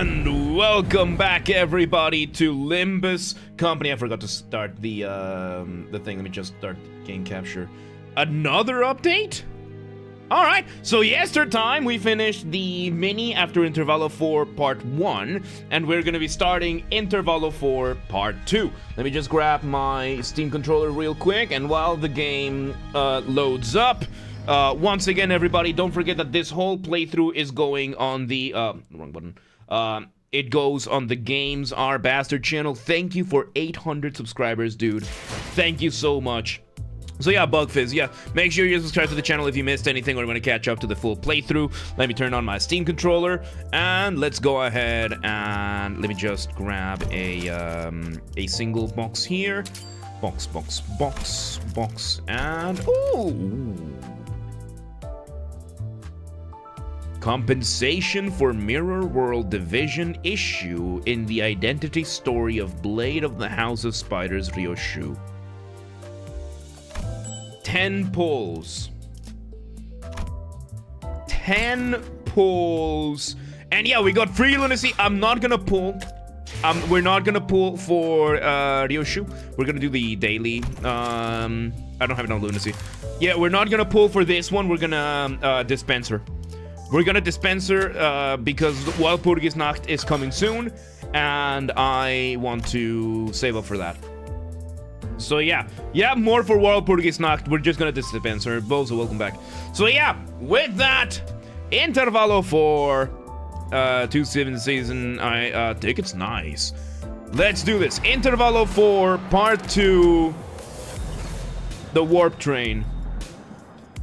And welcome back, everybody, to Limbus Company. I forgot to start the thing. Let me just start game capture. Another update? Alright, so yesterday we finished the mini after Intervallo 4 Part 1, and we're gonna be starting Intervallo 4 Part 2. Let me just grab my Steam controller real quick, and while the game loads up, once again, everybody, don't forget that this whole playthrough is going on the, wrong button. It goes on the Games Are Bastard channel. Thank you for 800 subscribers, dude. Thank you so much. So yeah, Bugfizz, yeah, make sure you subscribe to the channel if you missed anything or want to catch up to the full playthrough. Let me turn on my Steam controller, and let's go ahead and let me just grab a single box here. Box, and ooh! Compensation for Mirror World Division issue in the identity story of Blade of the House of Spiders Ryoshu. 10 pulls. 10 pulls. And yeah, we got free lunacy. I'm not gonna pull. We're not gonna pull for Ryoshu. We're gonna do the daily. I don't have enough lunacy. Yeah, we're not gonna pull for this one. We're gonna dispense her. We're gonna dispense her because Walpurgisnacht is coming soon, and I want to save up for that. So yeah, more for Walpurgisnacht. We're just gonna dispense her. Bozo, welcome back. So yeah, with that, Intervallo 4, 2/7 season. I think it's nice. Let's do this. Intervallo 4, Part 2, the Warp Train.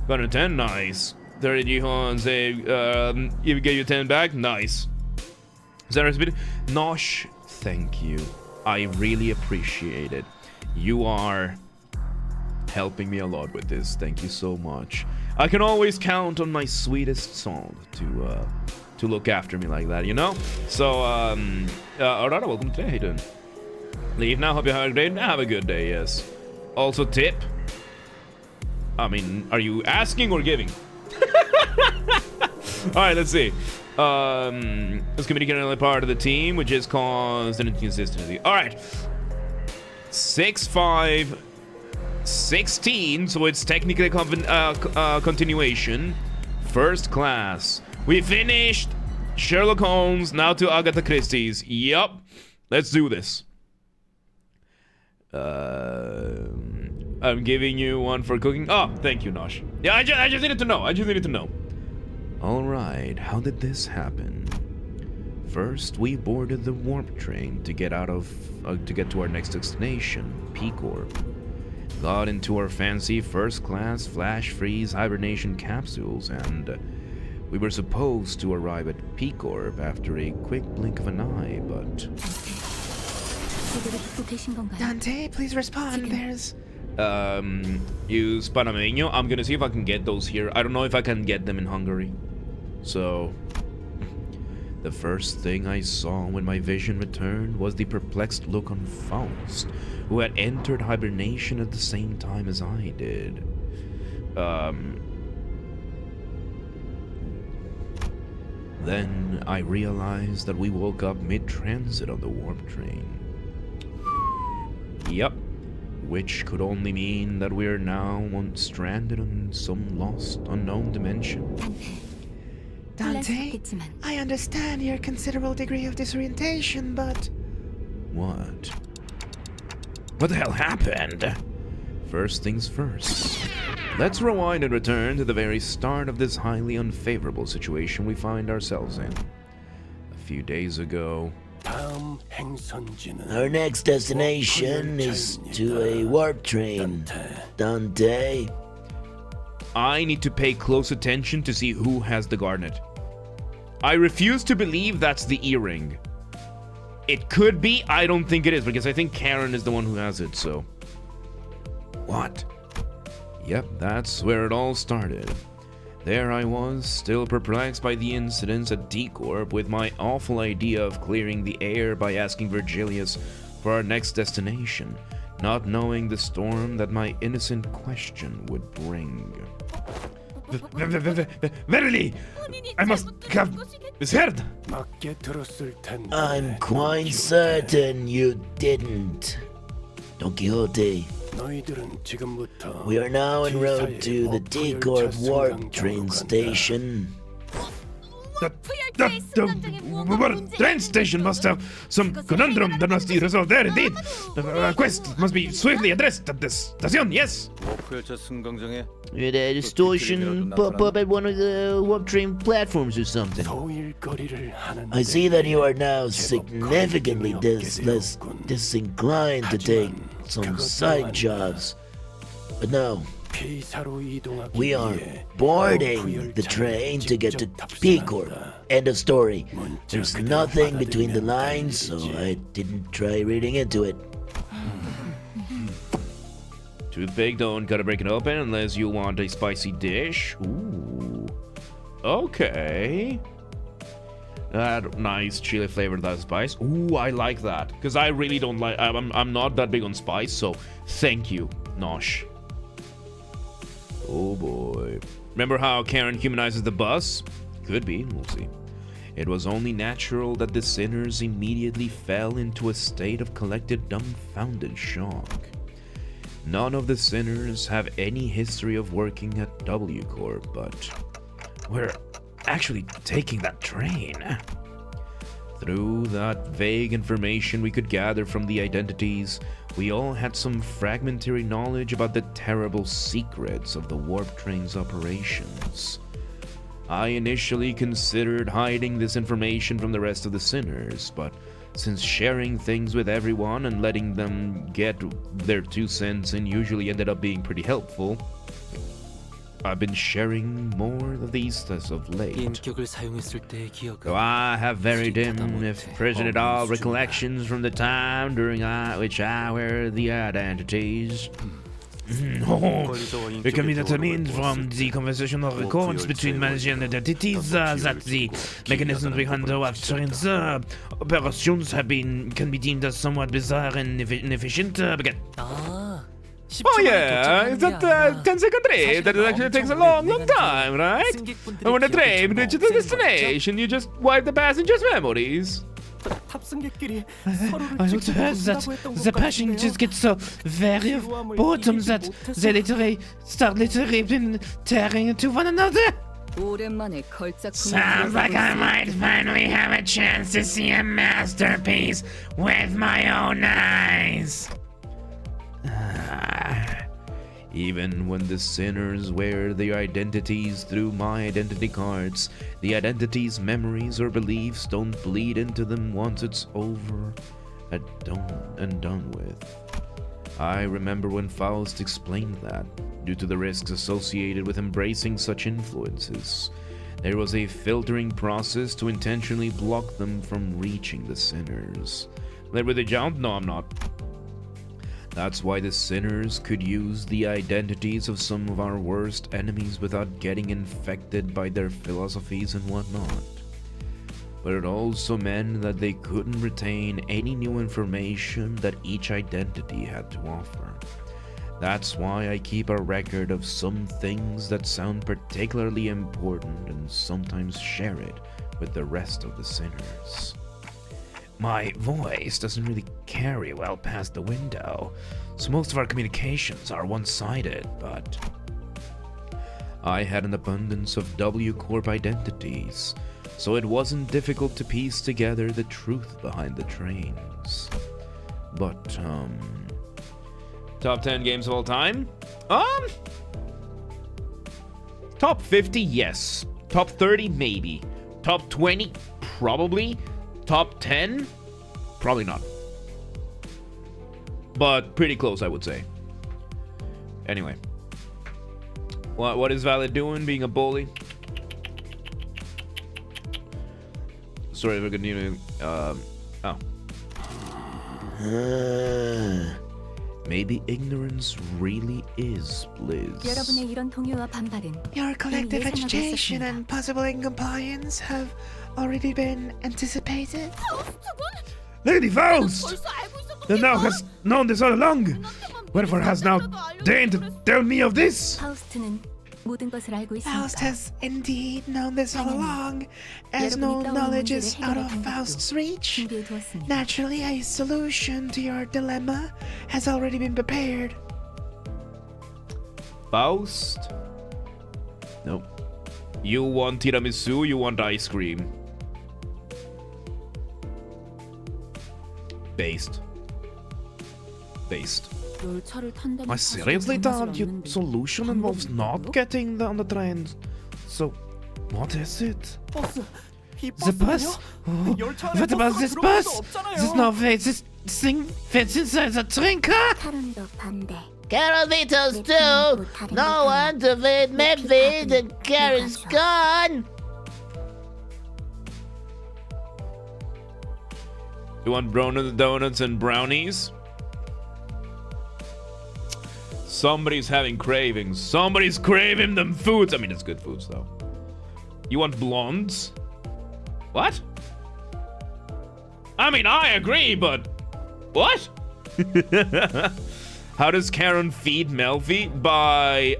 Got a 10, nice. 30 Gihon, say, you get your 10 back, nice. Is that right? Nosh, thank you. I really appreciate it. You are helping me a lot with this. Thank you so much. I can always count on my sweetest soul to look after me like that, you know? So, Aurora, welcome today. How you doing? Leave now. Hope you have a great day. Have a good day, yes. Also, tip. I mean, are you asking or giving? Alright, let's see. This committee can only part of the team, which is caused an inconsistency. Alright. 6, 5, 16, so it's technically a continuation. First class. We finished Sherlock Holmes, now to Agatha Christie's. Yup. Let's do this. I'm giving you one for cooking. Oh, thank you, Nosh. Yeah, I just needed to know. Alright, how did this happen? First, we boarded the warp train to get to our next destination, P-Corp. Got into our fancy first-class flash freeze hibernation capsules, and we were supposed to arrive at P-Corp after a quick blink of an eye, but... Dante, please respond. There's... use Panameño. I'm gonna see if I can get those here. I don't know if I can get them in Hungary. So... The first thing I saw when my vision returned was the perplexed look on Faust, who had entered hibernation at the same time as I did. Then I realized that we woke up mid-transit on the warp train. Yep. Which could only mean that we're now stranded on some lost, unknown dimension. Dante, I understand your considerable degree of disorientation, but... What? What the hell happened? First things first. Let's rewind and return to the very start of this highly unfavorable situation we find ourselves in. A few days ago... Our next destination is to a warp train, Dante. I need to pay close attention to see who has the garnet. I refuse to believe that's the earring. It could be, I don't think it is, because I think Karen is the one who has it, so... What? Yep, that's where it all started. There I was, still perplexed by the incidents at D-Corp, with my awful idea of clearing the air by asking Virgilius for our next destination, not knowing the storm that my innocent question would bring. Verily, I must have misheard. I'm quite certain you didn't. Don Quixote, we are now en route to the T-Corp warp train station. The train station must have some conundrum that must be resolved there indeed. The quest must be swiftly addressed at this station, yes. Did a distortion pop up at one of the warp train platforms or something? I see that you are now significantly less disinclined to take some side jobs. But no, we are boarding the train to get to P-Corp. End of story. There's nothing between the lines, so I didn't try reading into it. Toothpick, don't gotta break it open unless you want a spicy dish. Ooh. Okay. That nice chili flavor, that spice. Ooh, I like that. Because I really don't like... I'm not that big on spice, so thank you, Nosh. Oh boy. Remember how Karen humanizes the bus? Could be, we'll see. It was only natural that the sinners immediately fell into a state of collected dumbfounded shock. None of the sinners have any history of working at W Corp, but we're actually taking that train. Through that vague information we could gather from the identities, we all had some fragmentary knowledge about the terrible secrets of the warp train's operations. I initially considered hiding this information from the rest of the sinners, but since sharing things with everyone and letting them get their 2 cents in usually ended up being pretty helpful, I've been sharing more of these as of late. Though I have very dim, if present at all, recollections from the time during which I wear the identities. It can be determined from the conversational records between managing identities that the mechanisms behind the warp train's operations can be deemed as somewhat bizarre and inefficient. Oh yeah, is that 10-second trip? That actually takes a long time, right? And when the train reaches the destination, you just wipe the passengers' memories. I also heard that the passengers get so very boredom that they start tearing into one another. Sounds like I might finally have a chance to see a masterpiece with my own eyes. Even when the sinners wear their identities through my identity cards, the identity's memories or beliefs don't bleed into them once it's over and done with. I remember when Faust explained that, due to the risks associated with embracing such influences, there was a filtering process to intentionally block them from reaching the sinners. Led with a jump? No, I'm not. That's why the sinners could use the identities of some of our worst enemies without getting infected by their philosophies and whatnot. But it also meant that they couldn't retain any new information that each identity had to offer. That's why I keep a record of some things that sound particularly important and sometimes share it with the rest of the sinners. My voice doesn't really carry well past the window, so most of our communications are one-sided, but I had an abundance of W Corp identities, so it wasn't difficult to piece together the truth behind the trains. But, top 10 games of all time? Top 50, yes. Top 30, maybe. Top 20, probably. Top 10? Probably not. But pretty close, I would say. Anyway. What is Valid doing, being a bully? Sorry if I continue. Maybe ignorance really is bliss. Your collective agitation and possible incompliance have already been anticipated. Lady Faust! Then thou hast known this all along. Wherefore hast thou deigned to tell me of this? 파우스트는 모든 것을 알고 Faust 있습니다. has indeed known this all along, as no knowledge is out of Faust's reach. 준비해 두었습니다. Naturally, a solution to your dilemma has already been prepared. Faust? Nope. You want tiramisu, you want ice cream. Based. 열차를 탄다는 I seriously 사실을 thought 전할 your 수 없는데 solution involves not 방법이 getting on the train. So, what is it? The bus? Oh, what about this bus? There's no way this thing fits inside the train car. 카론도 반대. Carolitos too! No one to feed Memphis, the Karen's gone! You want donuts and brownies? Somebody's having cravings. Somebody's craving them foods. I mean, it's good foods, though. You want blondes? What? I mean, I agree, but... What? How does Karen feed Melfi? By,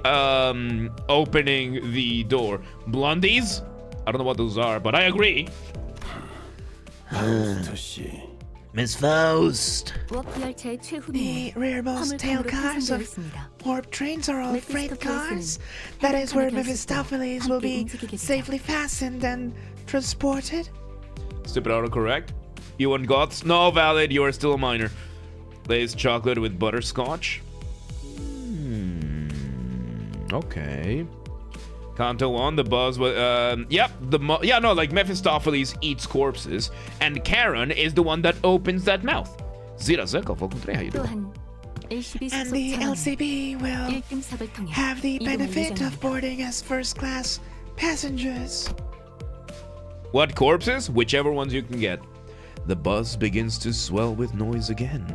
opening the door. Blondies? I don't know what those are, but I agree. Miss Faust. 워크 열차의 The 최후미는 rearmost tail cars of warp trains are all freight cars. That is where Mephistopheles will be safely fastened and transported. Stupid autocorrect. You want goths? No, valid. You are still a minor. Glazed chocolate with butterscotch. Okay. Kanto 1, the buzz was, yep, like Mephistopheles eats corpses, and Karen is the one that opens that mouth. Zira Zeko, how you doing? 또한 LCB And the 소속 LCB will 1등석을 통해 have the 이동할 benefit of 예정입니다. boarding as first class passengers. What corpses? Whichever ones you can get. The buzz begins to swell with noise again,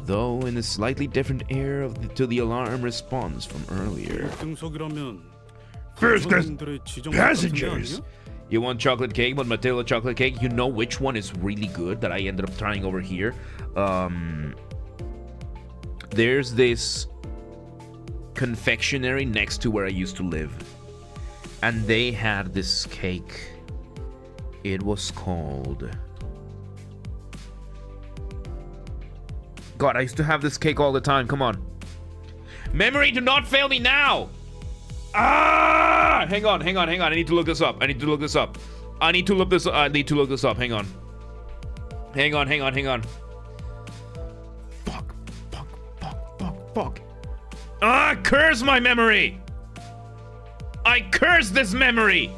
though in a slightly different air to the alarm response from earlier. First class passengers. You want chocolate cake, but Matilda chocolate cake, you know which one is really good that I ended up trying over here. There's this confectionery next to where I used to live, and they had this cake. It was called... God, I used to have this cake all the time. Come on. Memory, do not fail me now! Ah! Hang on. I need to look this up. Hang on. Hang on. Fuck. Ah, curse my memory! I curse this memory!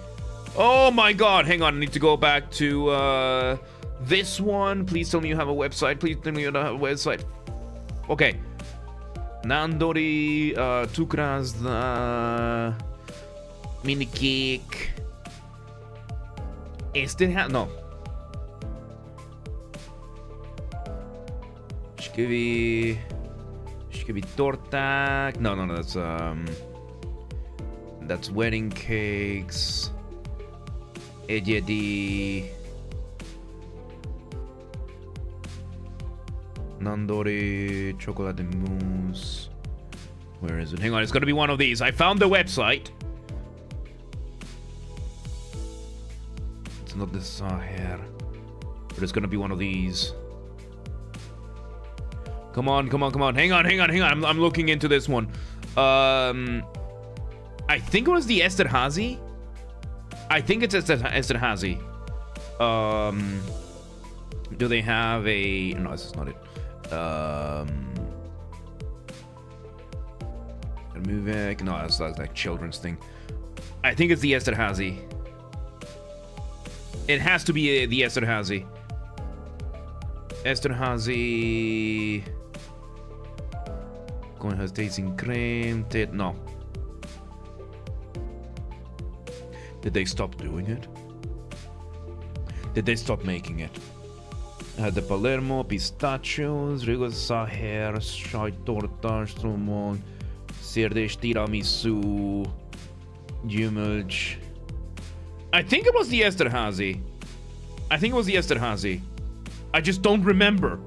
Oh my god, hang on, I need to go back to this one. Please tell me you have a website. Okay. Nandori, Tukras, mini cake. No. Shkivi torta. No, that's wedding cakes. Ejedi. Nandori chocolate mousse. Where is it? Hang on, it's gonna be one of these. I found the website. It's not this here. But it's gonna be one of these. Come on. Hang on. I'm looking into this one. I think it was the Esterhazy. I think it's Esterhazy. Do they have a... No, this is not it. Muvek. No, that's like children's thing. I think it's the Esterhazy. It has to be the Esterhazy. Esterhazy. Going has tasting cream. No. Did they stop doing it? Did they stop making it? The Palermo, pistachios, Rigos Saher, Shai Torta, Stromon, Sirdish Tiramisu, Gyümölch. I think it was the Esterhazy. I just don't remember.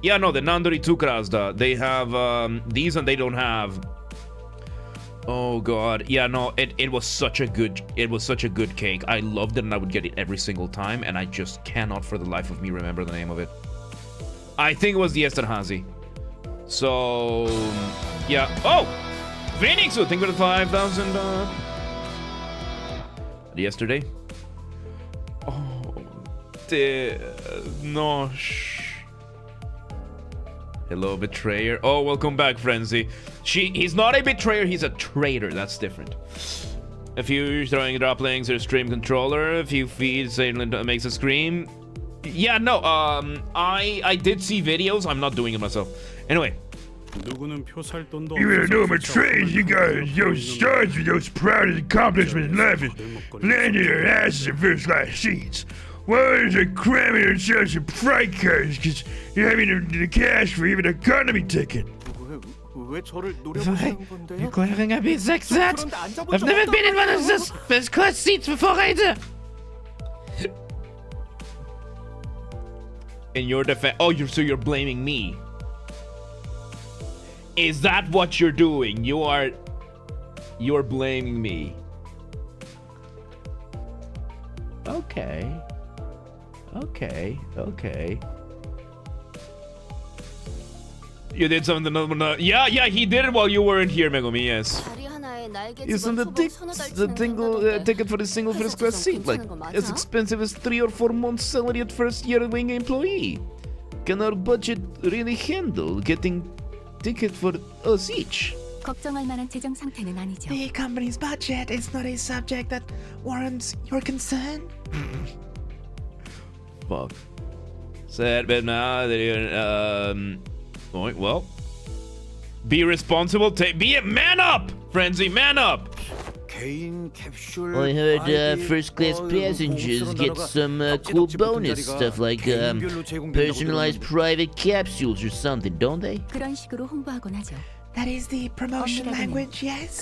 Yeah, no, the Nandori Tukrazda. They have these and they don't have Oh god, yeah, no, it was such a good cake. I loved it and I would get it every single time, and I just cannot for the life of me remember the name of it. I think it was the Esterhazy. So yeah. Oh, Phoenix, think about the 5,000 yesterday. Oh, no. Hello, betrayer. Oh, welcome back, Frenzy. He's not a betrayer, he's a traitor. That's different. A few throwing droplings or stream controller. A few feeds makes a scream. Yeah, no, I did see videos. I'm not doing it myself. Anyway. Even though I'm a trade, you guys, those stars with those proud accomplishments laughing, landing their asses in first class seats. Why is it cramming themselves in freight cars because you're having the cash for even an economy ticket? Requiring a bit like that? I've never been in one of those first class seats before either. In your defense, so you're blaming me. Is that what you're doing? You're blaming me. Okay. You did something. Yeah, he did it while you weren't here, Megumi. Yes. Isn't the ticket for the single first class seat like as expensive as 3 or 4 months' salary at first year wing employee? Can our budget really handle getting ticket for us each? 걱정할 만한 재정 상태는 아니죠. The company's budget is not a subject that warrants your concern. Fuck. Sad, but now that you're, well. Be responsible. Be a man up, Frenzy. Man up. I heard first class passengers get some cool bonus stuff like personalized private capsules or something, don't they? 그런 식으로 홍보하곤 하죠. That is the promotion language, yes.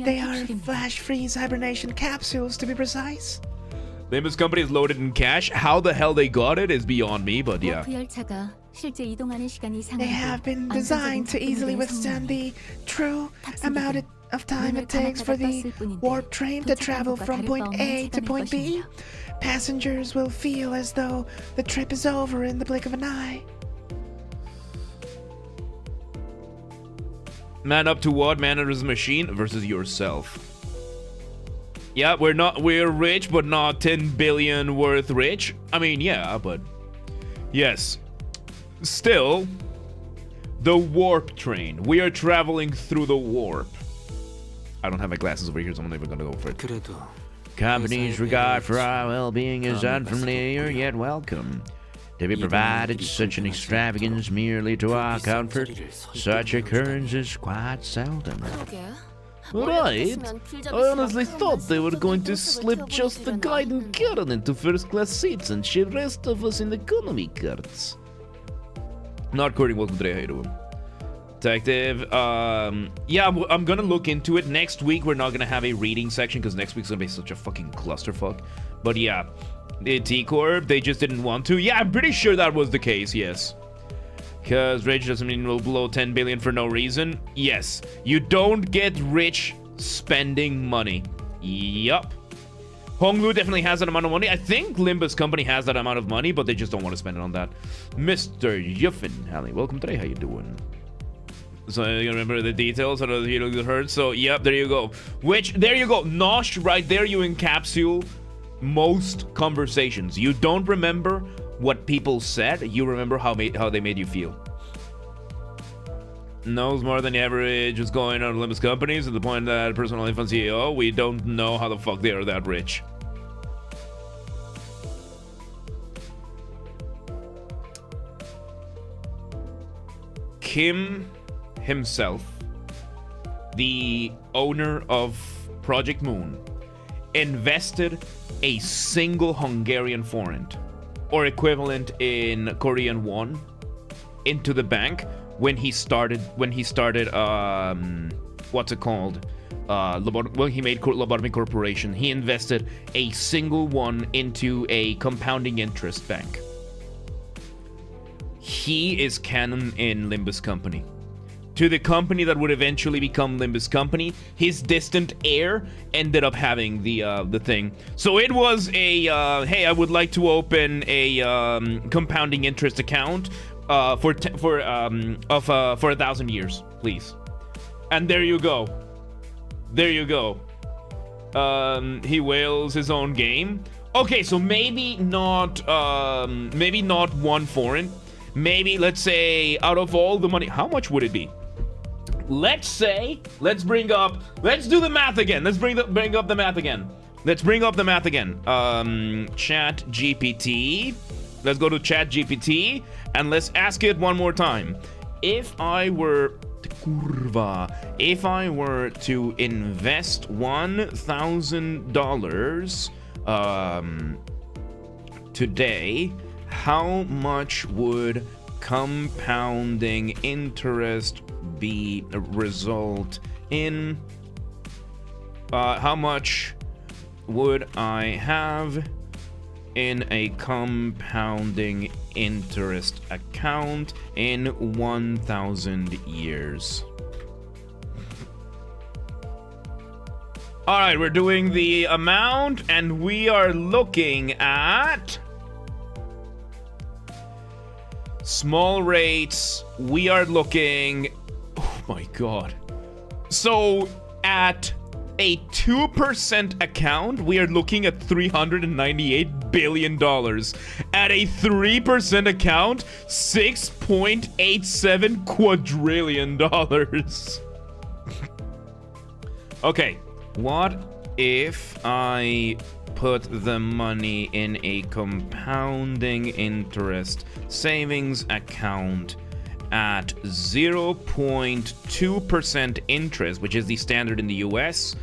They are flash freeze hibernation capsules, to be precise. Limbus company is loaded in cash. How the hell they got it is beyond me, but yeah. 열차가 실제 이동하는 시간이 They have been designed to easily withstand the true amount of time it takes for the warp train to travel from point A to point B. Passengers will feel as though the trip is over in the blink of an eye. Man up to what? Man as a machine versus yourself. Yeah, we're rich, but not 10 billion worth rich. I mean, yeah, but yes. Still, the warp train. We are traveling through the warp. I don't have my glasses over here, so I'm not even gonna go for it. Company's regard for our well-being is unfamiliar yet welcome. To be provided such an extravagance merely to our comfort, such occurrences quite seldom. Right? I honestly thought they were going to slip just the guide and Karen into first-class seats and ship rest of us in economy carts. Not recording. Welcome today. How you doing? Detective. Yeah, I'm gonna look into it. Next week, we're not gonna have a reading section because next week's gonna be such a fucking clusterfuck. But yeah, the T-Corp, they just didn't want to. Yeah, I'm pretty sure that was the case, yes. Because rich doesn't mean we'll blow 10 billion for no reason. Yes, you don't get rich spending money. Yup. Honglu definitely has that amount of money. I think Limbus company has that amount of money, but they just don't want to spend it on that. Mr. Yuffin, Hallie, welcome today. How you doing? So you remember the details of the hero that hurt. So yep, there you go. There you go. Nosh, right there you encapsulate most conversations. You don't remember what people said. You remember how they made you feel. Knows more than the average is going on Limbus companies to the point that personal only fund CEO, we don't know how the fuck they are that rich. Kim himself, the owner of Project Moon, invested a single Hungarian forint, or equivalent in Korean won, into the bank when he started what's it called, when he made Lobotomy Corporation. He invested a single one into a compounding interest bank. He is canon in Limbus company. to the company that would eventually become Limbus Company. His distant heir ended up having the thing. So it was a hey, I would like to open a compounding interest account for 1,000 years, please. And there you go. There you go. He whales his own game. Okay, so maybe not one foreign. Maybe, let's say, out of all the money, how much would it be? Let's do the math again. Let's bring up the math again. Chat GPT. Let's go to Chat GPT and let's ask it one more time. If I were to invest $1,000 today, how much would compounding interest result in? How much would I have in a compounding interest account in 1,000 years? All right, we're doing the amount, and we are looking at small rates. We are looking, oh my god. So at a 2% account, we are looking at $398 billion. At a 3% account, $6.87 quadrillion. Okay, what if I put the money in a compounding interest savings account at 0.2% interest, which is the standard in the US?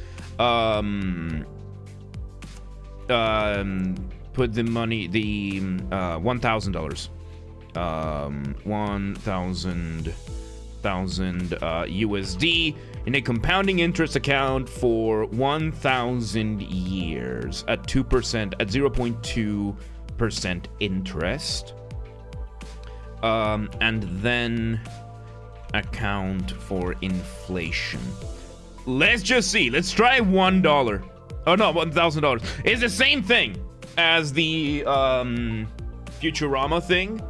Put the money, the $1,000, 1,000 USD in a compounding interest account for 1,000 years at 2%, at 0.2% interest, and then account for inflation. Let's just see. Let's try $1. Oh no, $1,000. It's the same thing as the Futurama thing.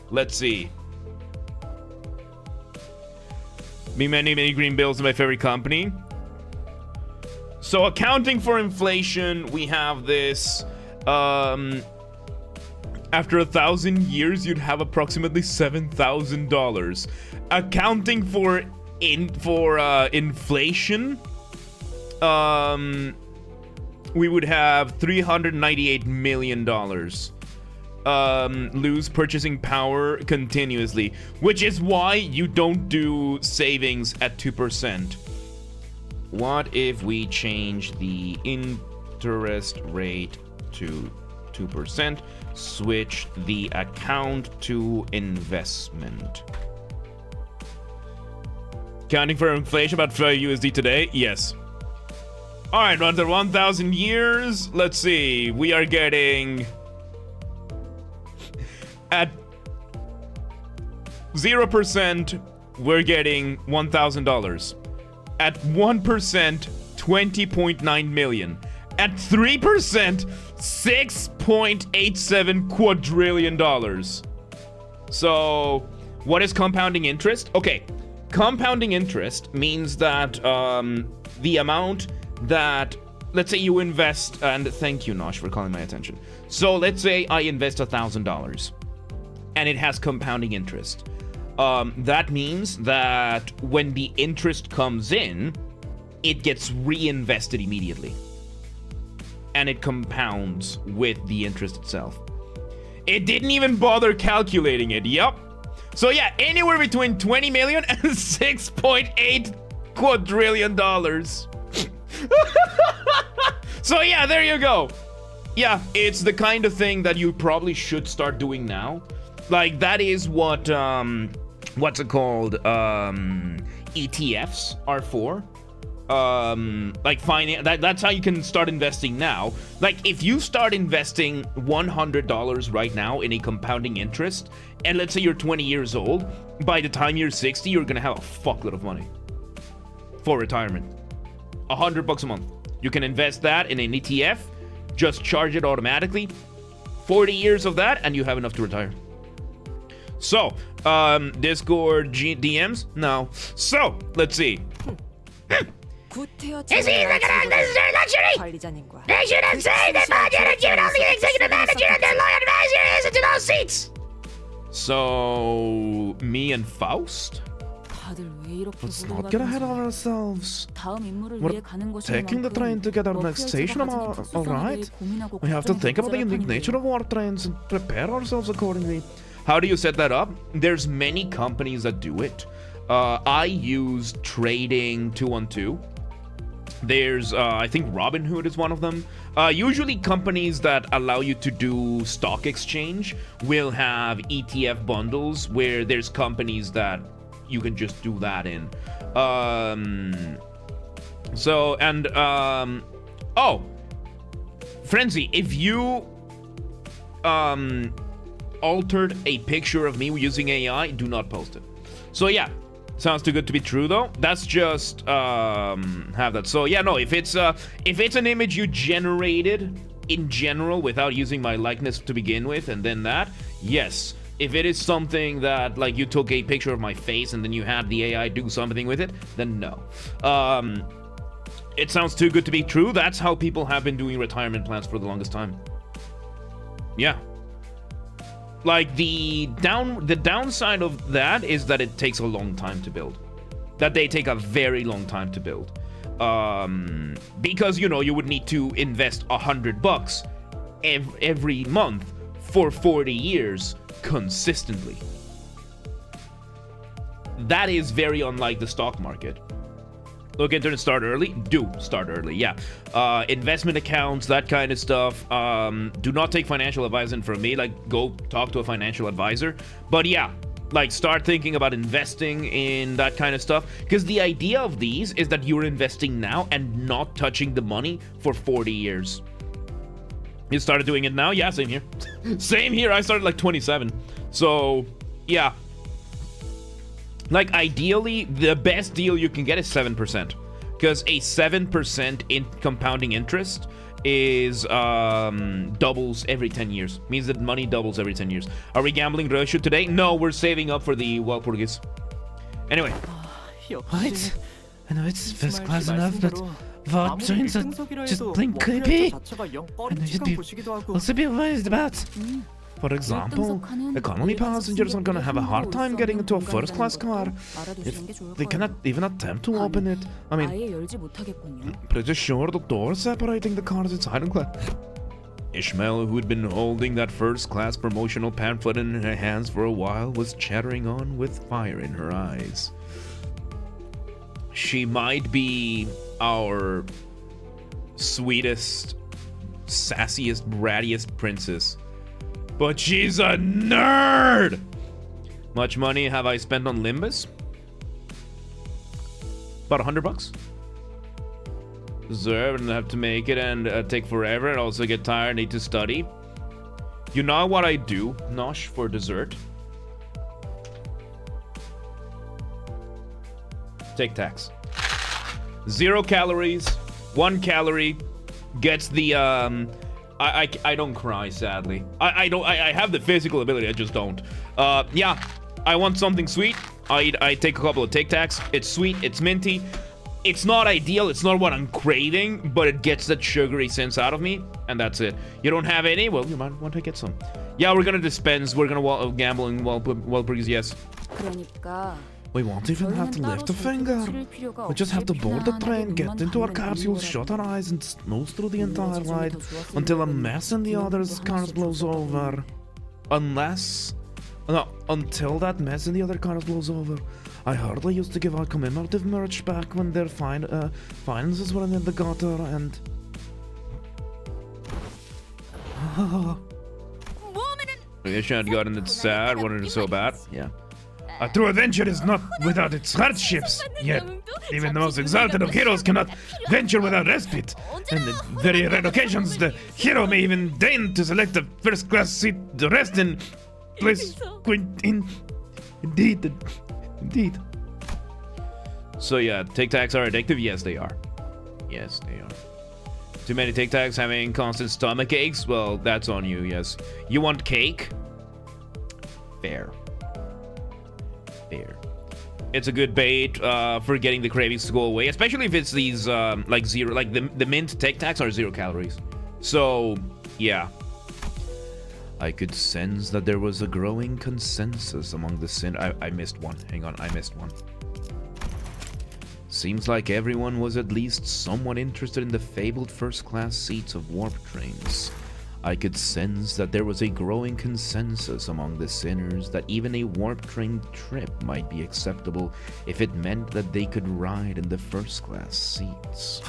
Let's see. Many green bills are my favorite company. So accounting for inflation, we have this. After 1,000 years, you'd have approximately $7,000. Accounting for inflation, we would have $398 million. Lose purchasing power continuously, which is why you don't do savings at 2%. What if we change the interest rate to 2%, switch the account to investment? Counting for inflation about USD today? Yes. All right, after 1,000 years, let's see. We are getting at 0%, we're getting $1,000. At 1%, $20.9 million. At 3%, $6.87 quadrillion. So, what is compounding interest? Okay, compounding interest means that the amount that, let's say you invest, and thank you, Nosh, for calling my attention. So, let's say I invest $1,000. And it has compounding interest. That means that when the interest comes in, it gets reinvested immediately. And it compounds with the interest itself. It didn't even bother calculating it. Yup. So yeah, anywhere between 20 million and 6.8 quadrillion dollars. So yeah, there you go. Yeah, it's the kind of thing that you probably should start doing now. Like, that is what, what's it called? ETFs are for. that's how you can start investing now. Like, if you start investing $100 right now in a compounding interest, and let's say you're 20 years old, by the time you're 60, you're gonna have a fuckload of money for retirement. $100 a month. You can invest that in an ETF, just charge it automatically. 40 years of that, and you have enough to retire. So, Discord DMs? No. So, let's see. Is he looking at necessary luxury? They shouldn't say the budget and give it only the executive manager and their lawyer advisor is into those seats. So, me and Faust? Let's not get ahead of ourselves. We're taking the train to get our next station, alright? We have to think about the unique nature of war trains and prepare ourselves accordingly. How do you set that up? There's many companies that do it. I use Trading 212. There's, I think Robinhood is one of them. Usually companies that allow you to do stock exchange will have ETF bundles where there's companies that you can just do that in. Oh, Frenzy, if you altered a picture of me using AI, do not post it. So yeah, sounds too good to be true though. That's just have that. So yeah, no, if it's an image you generated in general without using my likeness to begin with, and then that, yes. If it is something that, like, you took a picture of my face and then you had the AI do something with it, then no. It sounds too good to be true. That's how people have been doing retirement plans for the longest time. Yeah. Like, the downside of that is that it takes a long time to build. That they take a very long time to build. Because, you know, you would need to invest $100 every month for 40 years consistently. That is very unlike the stock market. Look into it and start early. Do start early, yeah. Investment accounts, that kind of stuff. Do not take financial advice from me. Like, go talk to a financial advisor. But yeah, like, start thinking about investing in that kind of stuff. Because the idea of these is that you're investing now and not touching the money for 40 years. You started doing it now? Yeah, same here. Same here. I started like 27. So, yeah. Like, ideally, the best deal you can get is 7%. Because a 7% in compounding interest is doubles every 10 years. Means that money doubles every 10 years. Are we gambling Russia today? No, we're saving up for the Walpurgis. Anyway. What? I know it's first class enough, but war trains are just plain creepy. And you should be also be advised about. For example, economy passengers are gonna have a hard time getting into a first-class car if they cannot even attempt to open it. I mean, pretty sure the door separating the cars is ironclad. Ishmael, who had been holding that first-class promotional pamphlet in her hands for a while, was chattering on with fire in her eyes. She might be our sweetest, sassiest, brattiest princess, but she's a nerd! Much money have I spent on Limbus? About $100. Deserve and have to make it and take forever and also get tired, need to study. You know what I do, Nosh, for dessert? Take tax. 0 calories, 1 calorie, gets the I don't cry, sadly. I have the physical ability, I just don't. Yeah, I want something sweet. I take a couple of Tic Tacs. It's sweet, it's minty. It's not ideal, it's not what I'm craving, but it gets that sugary sense out of me, and that's it. You don't have any? Well, you might want to get some. Yeah, we're gonna dispense, we're gonna gamble in Walpurgis, yes. We won't even have to lift a finger. We just have to board the train, get into our capsules, shut our eyes, and snooze through the entire ride until a mess in the other cars blows over. Until that mess in the other cars blows over. I heard they used to give out commemorative merch back when their finances were in the gutter, and... I wish I had gotten it sad, wanted it so bad. Yeah. A true adventure is not without its hardships, yet Even the most exalted of heroes cannot venture without respite. And on very rare occasions, the hero may even deign to select a first-class seat to rest in. Place indeed. So yeah, Tic Tacs are addictive? Yes, they are. Yes, they are. Too many Tic Tacs having constant stomach aches? Well, that's on you, yes. You want cake? Fair. It's a good bait for getting the cravings to go away, especially if it's these like zero, like the mint Tic Tacs are 0 calories. So yeah, I could sense that there was a growing consensus among the I missed one. Hang on, I missed one. Seems like everyone was at least somewhat interested in the fabled first-class seats of warp trains. I could sense that there was a growing consensus among the sinners that even a warp train trip might be acceptable if it meant that they could ride in the first-class seats.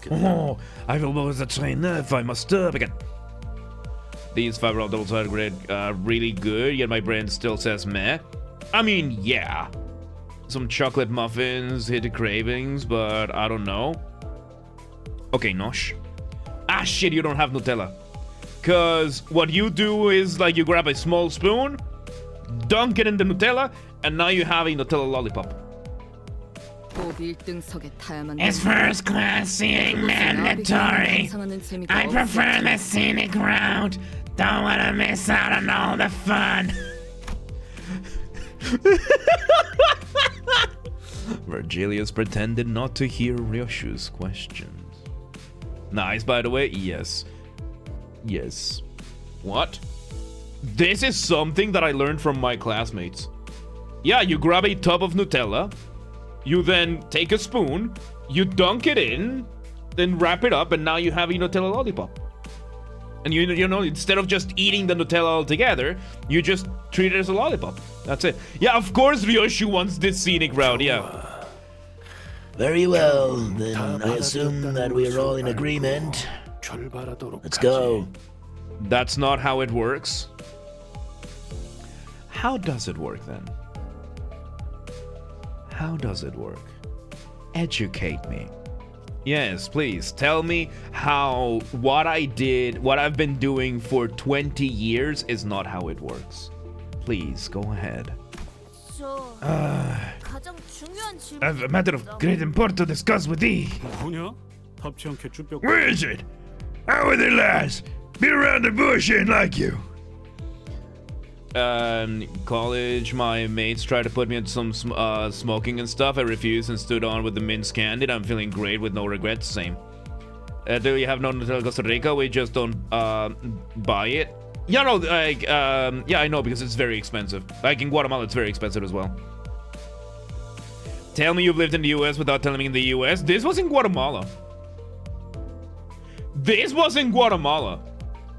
Oh, I will lose the train if I must again. These 5-roll double-sided grid are really good, yet my brain still says meh. I mean, yeah. Some chocolate muffins hit the cravings, but I don't know. Okay, Nosh. Ah, shit, you don't have Nutella. Cause what you do is like you grab a small spoon, dunk it in the Nutella, and now you have a Nutella lollipop. Is first class seating mandatory? I prefer the scenic route. Don't want to miss out on all the fun. Virgilius pretended not to hear Ryoshu's questions. Nice, by the way. Yes. What? This is something that I learned from my classmates. Yeah, you grab a tub of Nutella, you then take a spoon, you dunk it in, then wrap it up, and now you have a Nutella lollipop. And you know, instead of just eating the Nutella altogether, you just treat it as a lollipop. That's it. Yeah, of course Ryoshu wants this scenic route, yeah. Very well, then I assume that we are all in agreement. Let's go. That's not how it works. How does it work then? How does it work? Educate me. Yes, please tell me how what I've been doing for 20 years is not how it works. Please go ahead. I have a matter of great import to discuss with thee. Where is it? How are they lads? Be around the bush ain't like you. College, my mates tried to put me into some smoking and stuff. I refused and stood on with the mince candy. I'm feeling great with no regrets. Same. Do you have no Nutella Costa Rica? We just don't buy it. Yeah, no, like yeah, I know because it's very expensive. Like in Guatemala, it's very expensive as well. Tell me you've lived in the US without telling me in the US. This was in Guatemala. This was in Guatemala.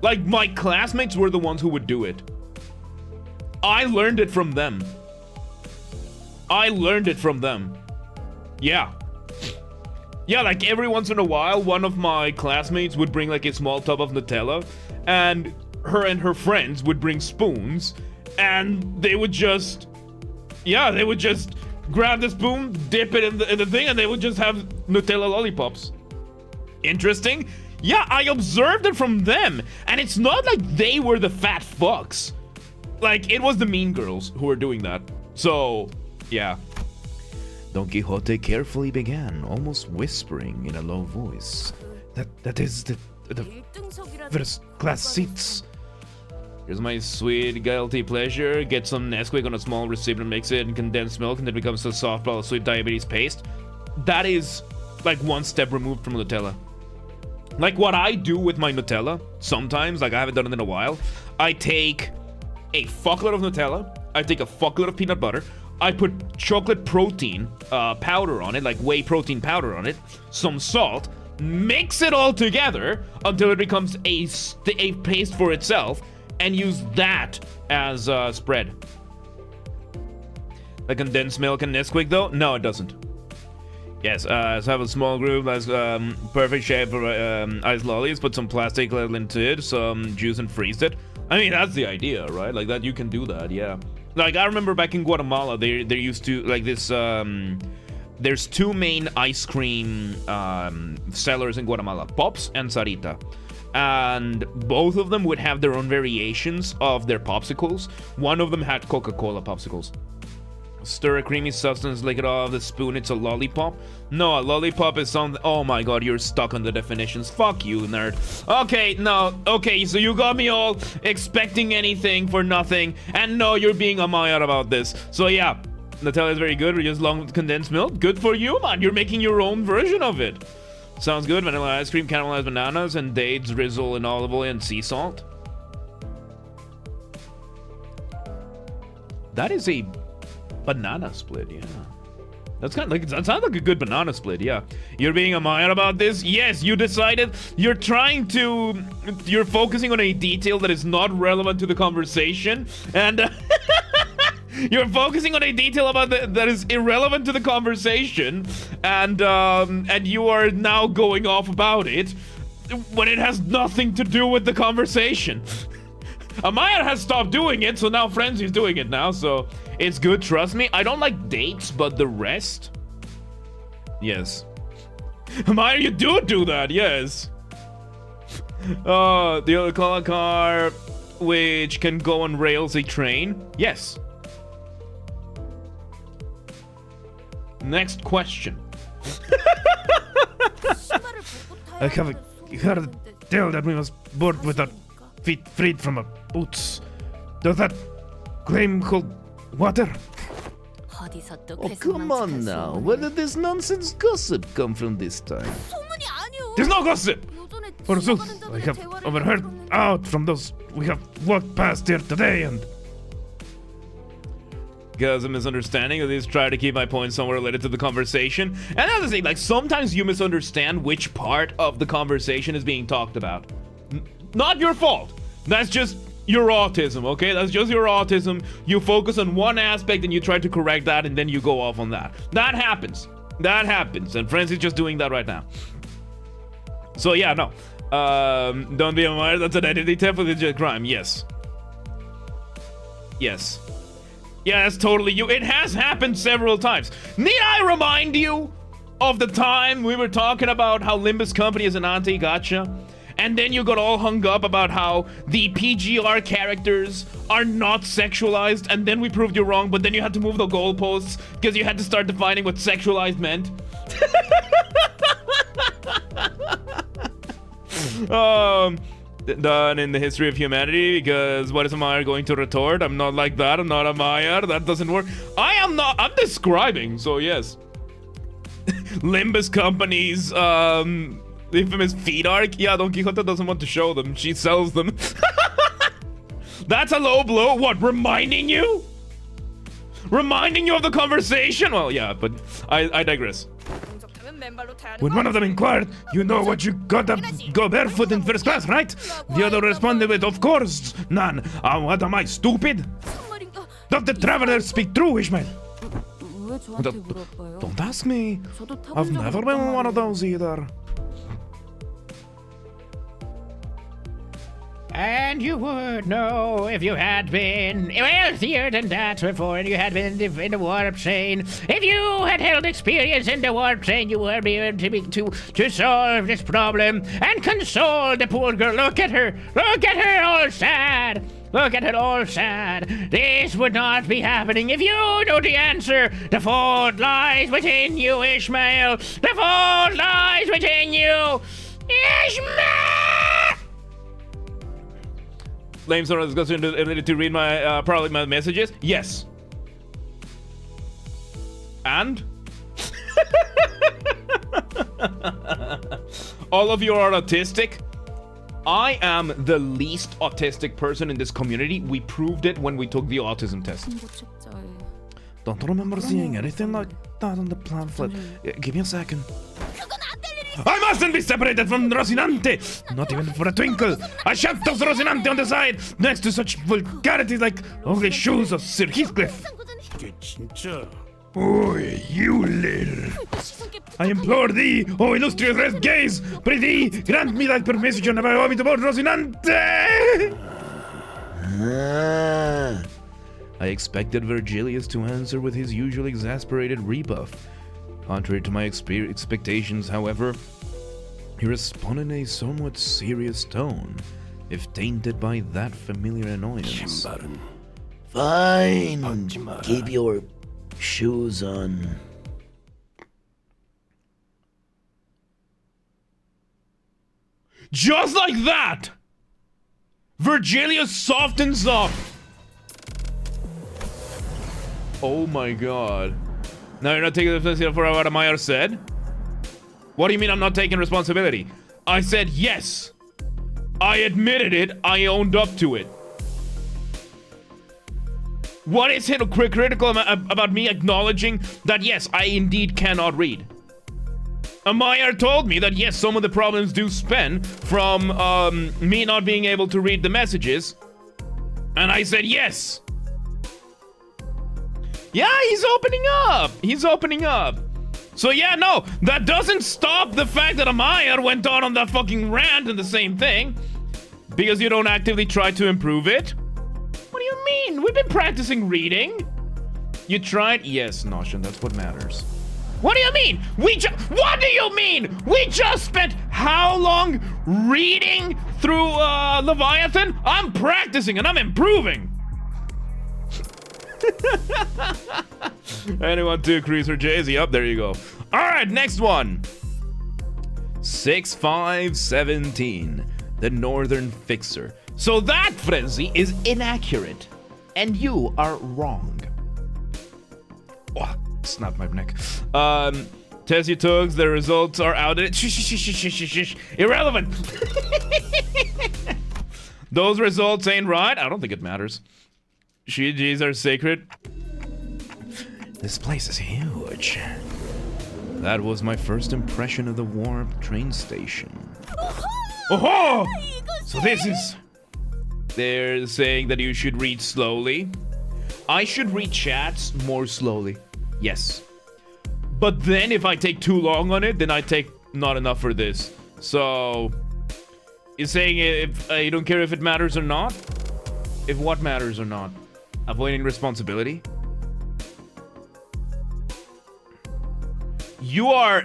Like, my classmates were the ones who would do it. I learned it from them. Yeah. Yeah, like every once in a while, one of my classmates would bring like a small tub of Nutella, and her friends would bring spoons, and they would just grab the spoon, dip it in the thing, and they would just have Nutella lollipops. Interesting. Yeah, I observed it from them, and it's not like they were the fat fucks. Like, it was the mean girls who were doing that. So, yeah. Don Quixote carefully began, almost whispering in a low voice. That is the first class seats. Here's my sweet guilty pleasure. Get some Nesquik on a small recipient, mix it in condensed milk, and then it becomes a soft ball of sweet diabetes paste. That is like one step removed from Nutella. Like what I do with my Nutella, sometimes, like I haven't done it in a while, I take a fuckload of Nutella, I take a fuckload of peanut butter, I put chocolate protein powder on it, like whey protein powder on it, some salt, mix it all together until it becomes a paste for itself, and use that as a spread. Like condensed milk and Nesquik though? No, it doesn't. Yes, so have a small group that's perfect shape for iced lollies, put some plastic into it, some juice and freeze it. I mean, that's the idea, right? Like that, you can do that, yeah. Like I remember back in Guatemala, they used to like this there's two main ice cream sellers in Guatemala, Pops and Sarita. And both of them would have their own variations of their popsicles. One of them had Coca-Cola popsicles. Stir a creamy substance, lick it off the spoon, it's a lollipop. No, a lollipop is something. Oh my god, you're stuck on the definitions. Fuck you, nerd. Okay, no, okay, so you got me all expecting anything for nothing, and no, you're being a Maya about this. So yeah, Nutella is very good. We just long condensed milk. Good for you, man. You're making your own version of it. Sounds good. Vanilla ice cream, caramelized bananas, and dates, drizzle in olive oil and sea salt. That is a banana split, yeah. That's kind of like, that sounds like a good banana split, yeah. You're being a Maya about this? Yes, you decided you're focusing on a detail that is not relevant to the conversation, and you're focusing on a detail about that is irrelevant to the conversation, and you are now going off about it when it has nothing to do with the conversation. Amaya has stopped doing it, so now Frenzy's doing it now, so it's good, trust me. I don't like dates, but the rest? Yes. Amaya, you do that, yes. The other car, which can go on rails, a train? Yes. Next question. I have heard a tale that we must board with our feet freed from our boots. Does that claim hold water? Oh, come on now. Where did this nonsense gossip come from this time? There's no gossip! Forsooth, I have overheard out from those we have walked past here today, and Because a misunderstanding, at least try to keep my point somewhere related to the conversation. And that's the thing, like, sometimes you misunderstand which part of the conversation is being talked about. Not your fault. That's just your autism, okay? That's just your autism. You focus on one aspect and you try to correct that, and then you go off on that. That happens. That happens. And Frenzy's just doing that right now. So yeah, no. Don't be a Maya, that's an identity theft with a crime. Yes. Yes. Yeah, that's totally you. It has happened several times. Need I remind you of the time we were talking about how Limbus Company is an anti-gacha? And then you got all hung up about how the PGR characters are not sexualized, and then we proved you wrong, but then you had to move the goalposts because you had to start defining what sexualized meant. Done in the history of humanity, because what is a Maya going to retort? I'm not like that, I'm not a Maya, that doesn't work. I'm describing, so yes. Limbus Company's, infamous feed arc? Yeah, Don Quixote doesn't want to show them. She sells them. That's a low blow. What, reminding you? Reminding you of the conversation? Well, yeah, but I digress. when one of them inquired, you know what you gotta go barefoot in first class, right? The other responded with, of course, none. What am I, stupid? Does the traveler speak true, Ishmael? Don't ask me. I've never been one of those either. And you would know if you had been wealthier than that before, and you had been in the warp train. If you had held experience in the warp train, you would be able to solve this problem and console the poor girl. Look at her all sad. Look at her all sad. This would not be happening if you know the answer. The fault lies within you, Ishmael. The fault lies within you, Ishmael. Flames are discussing the ability to read my probably my messages. Yes. And all of you are autistic. I am the least autistic person in this community. We proved it when we took the autism test. Don't remember seeing anything like that on the pamphlet. Give me a second. I mustn't be separated from Rocinante! Not even for a twinkle! I shoved those Rocinante on the side, next to such vulgarities like ugly shoes of Sir Heathcliff. Oh, you little! I implore thee, oh illustrious red gaze, prithee, grant me thy permission if I want me to board Rocinante! I expected Virgilius to answer with his usual exasperated rebuff. Contrary to my expectations, however, he responded in a somewhat serious tone, if tainted by that familiar annoyance. Fine. Keep your shoes on. Just like that! Virgilia softens up! Oh my god. Now you're not taking responsibility for what Amaya said? What do you mean I'm not taking responsibility? I said yes! I admitted it, I owned up to it. What is hypocritical about me acknowledging that yes, I indeed cannot read? Amaya told me that yes, some of the problems do stem from me not being able to read the messages. And I said yes. Yeah, he's opening up. He's opening up. So yeah, no, that doesn't stop the fact that Amaya went on that fucking rant and the same thing. Because you don't actively try to improve it? What do you mean? We've been practicing reading. You tried? Yes, Noshin, that's what matters. What do you mean? What do you mean? We just spent how long reading through Leviathan? I'm practicing and I'm improving. Anyone to increase her J's? Yep, there you go. All right, next one. 6517, the Northern Fixer. So that frenzy is inaccurate, and you are wrong. Oh, snap my neck. Test you tugs, the results are out. Irrelevant. Those results ain't right. I don't think it matters. GGs are sacred. This place is huge. That was my first impression of the warp train station. Oh! So this is... They're saying that you should read slowly. I should read chats more slowly. Yes. But then if I take too long on it, then I take not enough for this. So... You're saying if you don't care if it matters or not? If what matters or not? Avoiding responsibility? You are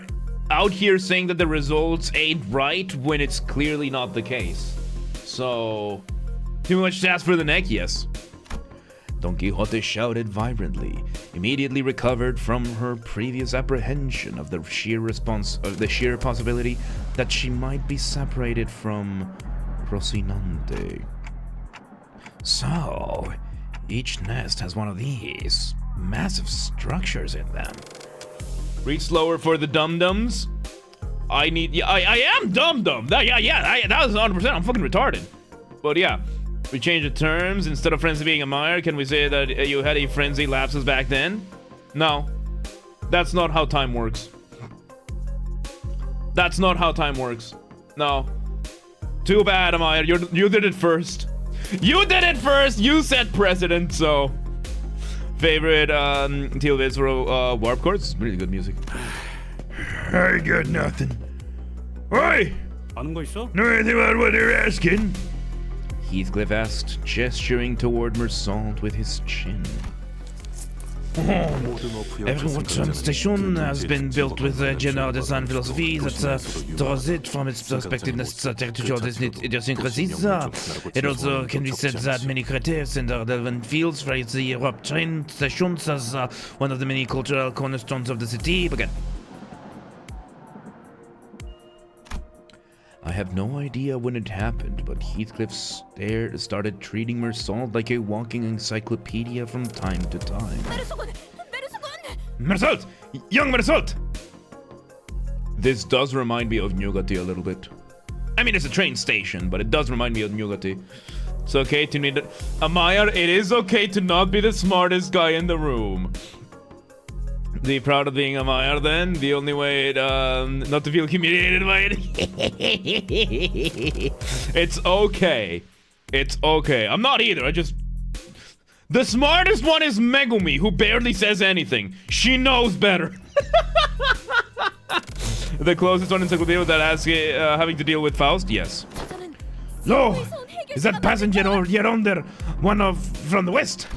out here saying that the results ain't right when it's clearly not the case. So, too much to ask for the neck? Yes. Don Quixote shouted vibrantly, immediately recovered from her previous apprehension of the sheer possibility that she might be separated from Rocinante. So, each nest has one of these massive structures in them. Read slower for the dum-dums. I am dum-dum. That was 100%. I'm fucking retarded. But yeah, we changed the terms. Instead of frenzy being a mire, can we say that you had a frenzy lapses back then? No. That's not how time works. That's not how time works. No. Too bad, Amaya. You did it first. You did it first. You set precedent, so... Favorite Teal Visceral warp chords? Really good music. I got nothing. Oi! Know anything about what they're asking? Heathcliff asked, gesturing toward Mersalt with his chin. Every station has been built with a general design philosophy that draws it from its perspectiveness, territorial idiosyncrasies. It also can be said that many criteria in the relevant fields raise the Europe train stations as one of the many cultural cornerstones of the city. Again. I have no idea when it happened, but Heathcliff started treating Mersalt like a walking encyclopedia from time to time. Mersalt! Young Mersalt! This does remind me of Nugati a little bit. I mean, it's a train station, but it does remind me of Nugati. It's okay to need... Amaya, it is okay to not be the smartest guy in the room. Be proud of being a Maya then. The only way not to feel humiliated by it. It's okay. It's okay. I'm not either. The smartest one is Megumi, who barely says anything. She knows better. The closest one encyclopedia that has having to deal with Faust? Yes. Lo! Is that passenger over yonder one from the west?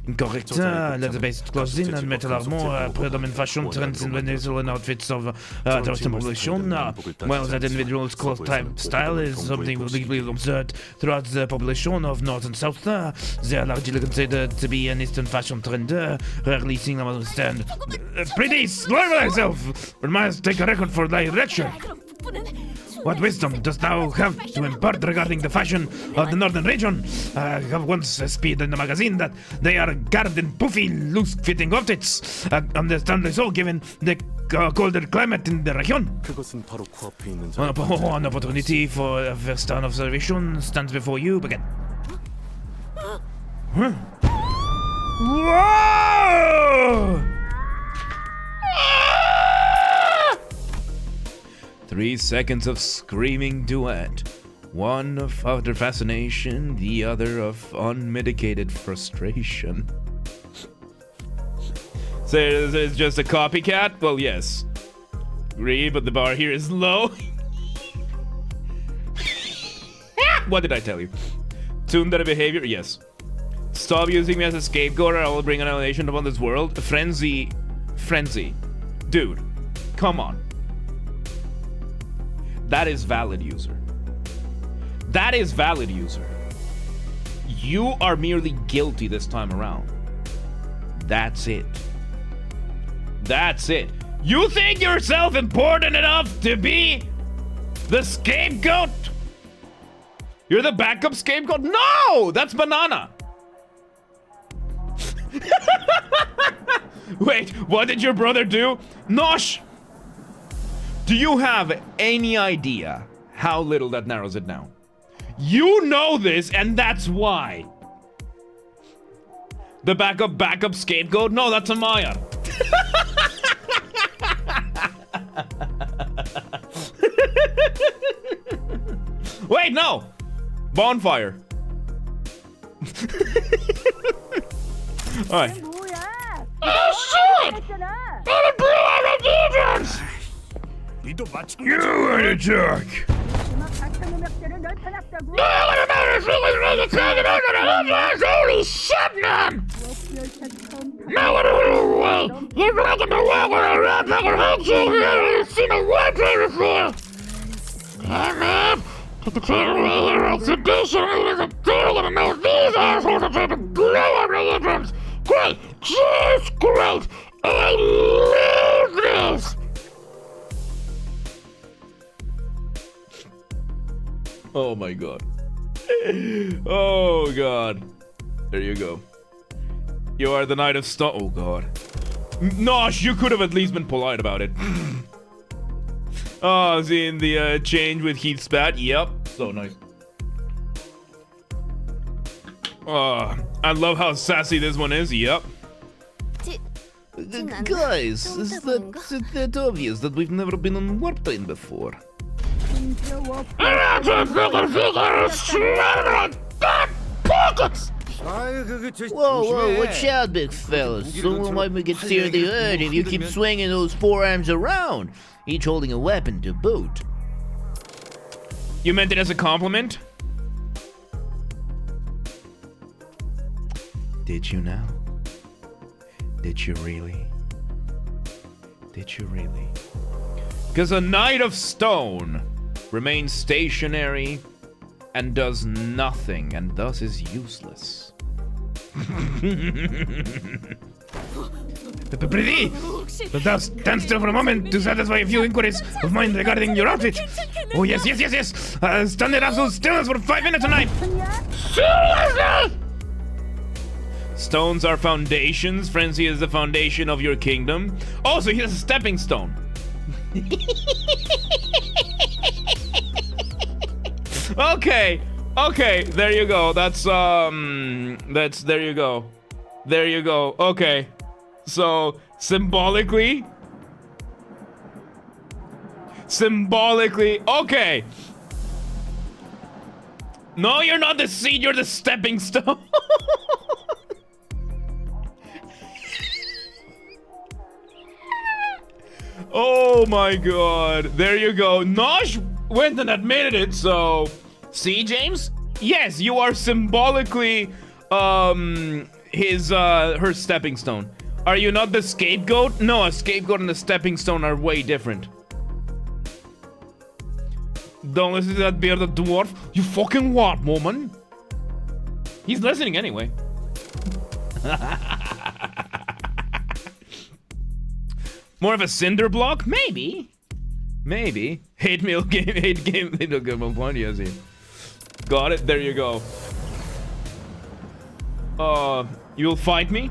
Incorrect. Leather-based clothing and metal armor predominant fashion trends in Venezuelan outfits of the Western population. While that individual's cloth type style is something legally observed throughout the population of North and South, they are largely considered to be an Eastern fashion trend, rarely seen them understand. Pretty slow myself! We must take a record for thy lecture. What wisdom dost thou have to impart regarding the fashion of the northern region? I have once spied in the magazine that they are garden puffy, loose-fitting outfits. Understandably so, given the colder climate in the region. An opportunity for a first-hand observation stands before you. Begin. Huh? Whoa! 3 seconds of screaming duet. One of utter fascination, the other of unmitigated frustration. So it's just a copycat? Well, yes. Agree, but the bar here is low. What did I tell you? Tsundere behavior? Yes. Stop using me as a scapegoat or I will bring annihilation upon this world. Frenzy. Dude, come on. That is valid, user. That is valid, user. You are merely guilty this time around. That's it. That's it. You think yourself important enough to be the scapegoat? You're the backup scapegoat? No! That's banana. Wait, what did your brother do? Nosh! Do you have any idea how little that narrows it down? You know this, and that's why. The backup scapegoat? No, that's Amaya. Wait, no! Bonfire. Alright. Oh shit! You are a jerk! Holy shit, man! Now what do you like in the world where I rap like a handshake? I've never seen a warplane before! Hey, man! Get the camera right here, right? Sedition! There's a deal gonna know these assholes are trying to blow out my eardrums! Great! Just great! I love this! Oh my god. Oh god. There you go. You are the Knight of Stone. Oh god. Nosh, you could have at least been polite about it. Oh, seeing the change with Heath Spat. Yep. So nice. I love how sassy this one is. Yep. Guys, is that obvious that we've never been on warp train before? Whoa, watch out, big fellas. Someone might get seriously hurt if you keep swinging those forearms around, each holding a weapon to boot. You meant it as a compliment? Did you now? Did you really? Did you really? Because a Knight of Stone remains stationary and does nothing, and thus is useless. Pretty! But thou stand still for a moment to satisfy a few inquiries of mine regarding your outfit. Oh, yes. Stand in absolute stillness for 5 minutes tonight. Seriously? Stones are foundations. Frenzy is the foundation of your kingdom. Oh, so he has a stepping stone. Okay, there you go. That's there you go. Okay, so symbolically, okay. No, you're not the seed, you're the stepping stone. Oh my god, there you go. Nosh went and admitted it, so... See, James? Yes, you are symbolically, her stepping stone. Are you not the scapegoat? No, a scapegoat and a stepping stone are way different. Don't listen to that bearded dwarf. You fucking what, woman? He's listening anyway. More of a cinder block? Maybe. Maybe. Hate meal game, hate meal game 1 yes, here. Got it, there you go. You'll fight me?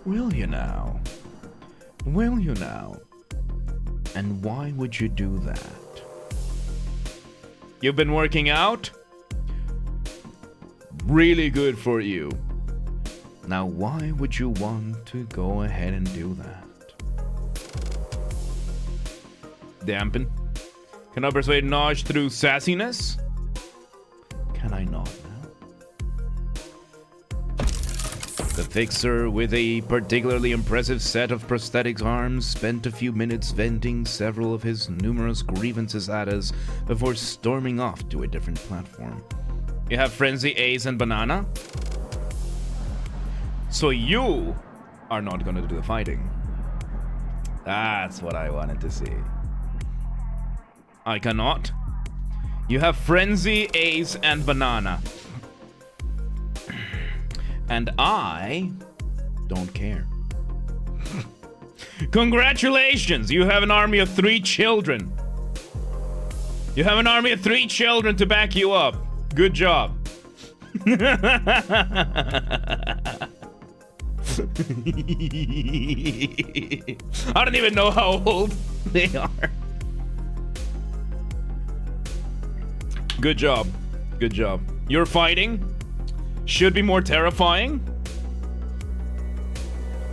Will you now? Will you now? And why would you do that? You've been working out? Really good for you. Now why would you want to go ahead and do that? Dampen. Can I persuade Naj through sassiness? Can I not now? The fixer, with a particularly impressive set of prosthetic arms, spent a few minutes venting several of his numerous grievances at us before storming off to a different platform. You have Frenzy, Ace, and Banana? So you are not gonna do the fighting. That's what I wanted to see. I cannot. You have Frenzy, Ace, and Banana. And I don't care. Congratulations! You have an army of 3 children. You have an army of 3 children to back you up. Good job. I don't even know how old they are. Good job. Good job. Your fighting should be more terrifying.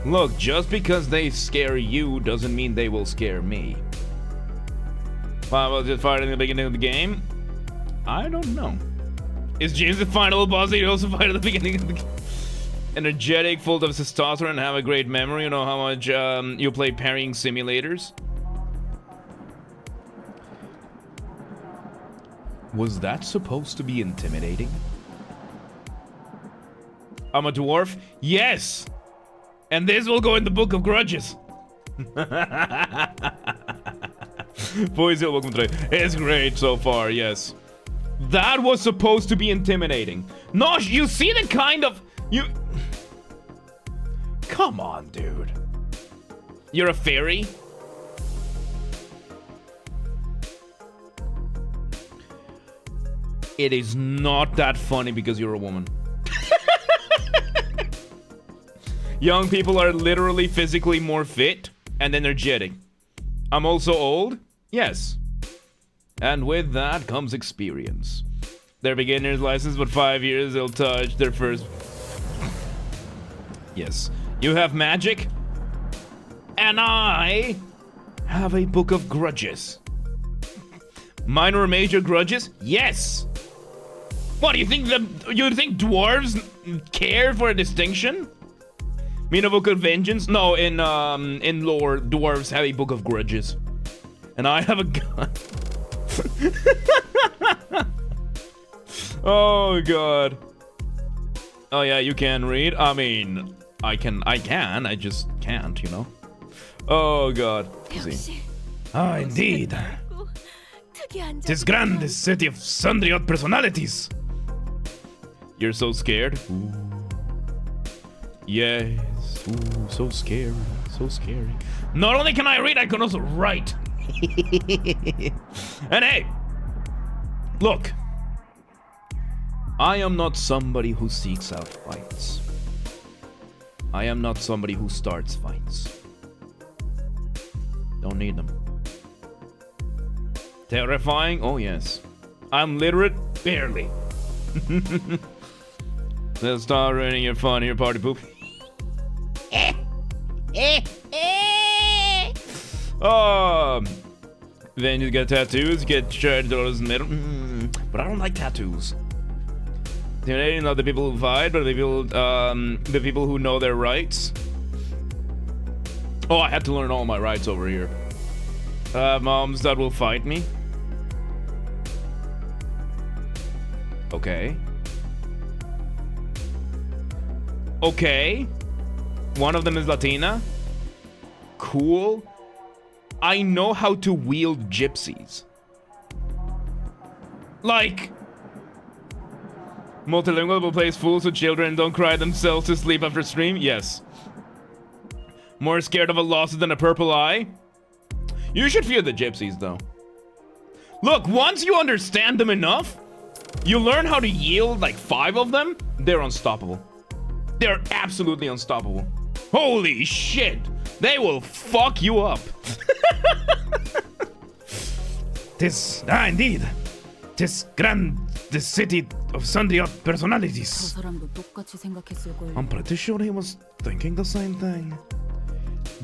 Look, just because they scare you doesn't mean they will scare me. Why was it fight in the beginning of the game? I don't know. Is James the final boss that you also fight at the beginning of the game? Energetic, full of testosterone, have a great memory. You know how much you play parrying simulators? Was that supposed to be intimidating? I'm a dwarf? Yes! And this will go in the Book of Grudges. Boys, welcome today. It's great so far, yes. That was supposed to be intimidating. No, you see the kind of... You... Come on, dude. You're a fairy? It is not that funny because you're a woman. Young people are literally physically more fit and energetic. I'm also old? Yes. And with that comes experience. Their beginner's license, but 5 years they'll touch their first... Yes. You have magic? And I have a book of grudges. Minor or major grudges? Yes. What, you think dwarves care for a distinction? Mean a book of vengeance? No, in lore, dwarves have a book of grudges. And I have a gun. Oh god. Oh yeah, you can read. I mean, I just can't, you know. Oh god. See. Ah, indeed. Tis grand, this city of sundry odd personalities. You're so scared? Ooh. Yes. Ooh, so scary. So scary. Not only can I read, I can also write. And hey, look. I am not somebody who seeks out fights. I am not somebody who starts fights. Don't need them. Terrifying? Oh yes. I'm literate? Barely. Let's start ruining your fun here, party poop. Then you get tattoos, get $30 in the middle. But I don't like tattoos. They're not the people who fight, but the people who know their rights. Oh, I had to learn all my rights over here. Moms that will fight me. Okay. Okay. One of them is Latina. Cool. I know how to wield gypsies. Like, multilingual will play fools with children, don't cry themselves to sleep after stream? Yes. More scared of a loss than a purple eye? You should fear the gypsies, though. Look, once you understand them enough, you learn how to yield like 5 of them, they're unstoppable. They're absolutely unstoppable. Holy shit! They will fuck you up. Indeed. This city of sundry personalities. I'm pretty sure he was thinking the same thing.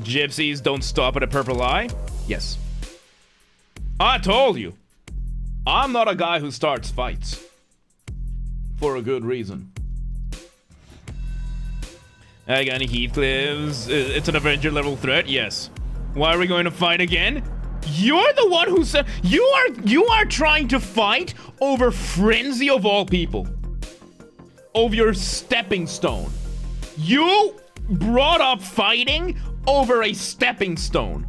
Gypsies don't stop at a purple eye? Yes. I told you. I'm not a guy who starts fights. For a good reason. Again, Heathcliff's. It's an Avenger level threat? Yes. Why are we going to fight again? You're the one who said you are trying to fight over Frenzy of all people. Over your stepping stone. You brought up fighting over a stepping stone.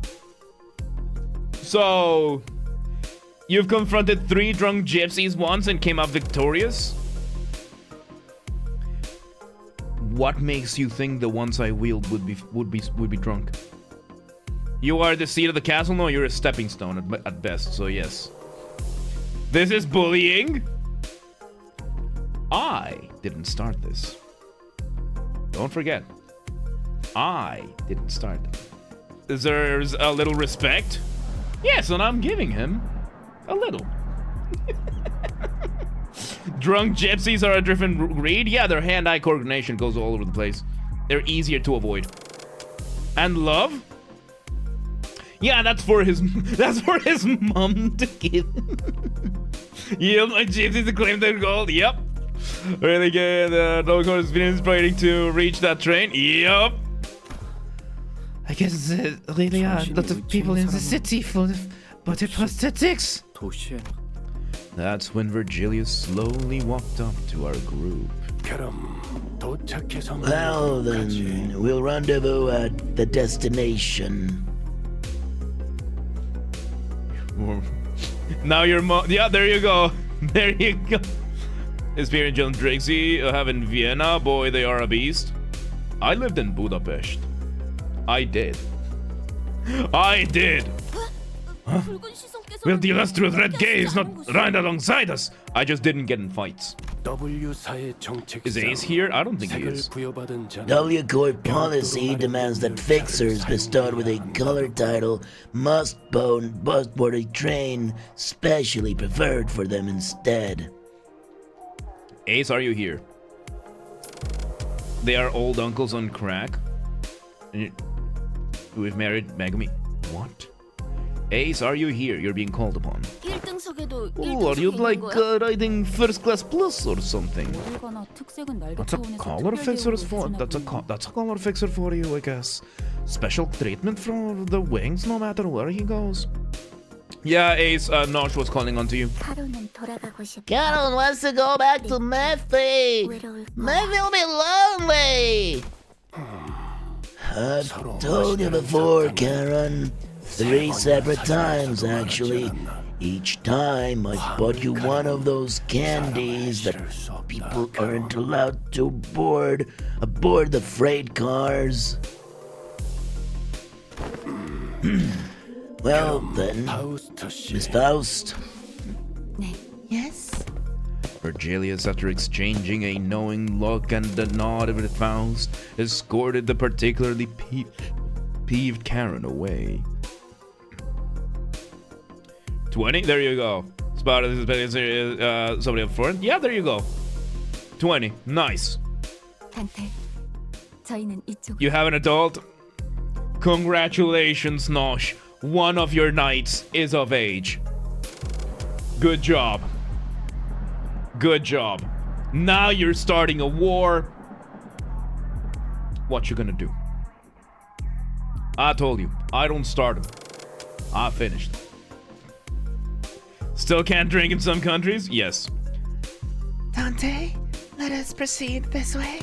So you've confronted 3 drunk gypsies once and came out victorious? What makes you think the ones I wield would be drunk? You are the seat of the castle? No, you're a stepping stone at best, so yes. This is bullying? I didn't start this. Don't forget. I didn't start it. Deserves a little respect? Yes, and I'm giving him a little. Drunk gypsies are a different breed? Yeah, their hand-eye coordination goes all over the place. They're easier to avoid. And love? Yeah, that's for his mom to give. Yield my gypsies to claim their gold. Yep. Really good. No experience waiting to reach that train. Yep. I guess really are lots of people in the city full of body prosthetics. That's when Virgilius slowly walked up to our group. Well then, we'll rendezvous at the destination. Now your mom. Yeah, there you go. There you go. Experience John Drixie have in Vienna. Boy, they are a beast. I lived in Budapest. I did. I did. Huh? Will the illustrious red gaze not ride alongside us? I just didn't get in fights. Is Ace here? I don't think he is. W Corp policy demands that fixers bestowed with a color title must board a train specially preferred for them instead. Ace, are you here? They are old uncles on crack. We've married Megami. What? Ace, are you here? You're being called upon. Oh, are you like riding first class plus or something? That's a collar fixer for. That's a collar fixer for you, I guess. Special treatment for the wings, no matter where he goes. Yeah, Ace. Nosh was calling onto you. Carol wants to go back to Mephi. Mephi will be lonely. I've told you before, Karen. 3 separate times, actually. Each time I bought you one of those candies that people aren't allowed to aboard the freight cars. Well then, Miss Faust. Yes? Virgilius, after exchanging a knowing look and a nod with Faust, escorted the particularly peeved Karen away. 20? There you go. Spotted somebody up front. Yeah, there you go. 20. Nice. You have an adult? Congratulations, Nosh. One of your knights is of age. Good job. Good job. Now you're starting a war. What you gonna do? I told you, I don't start them. I finished. Still can't drink in some countries? Yes. Dante, let us proceed this way.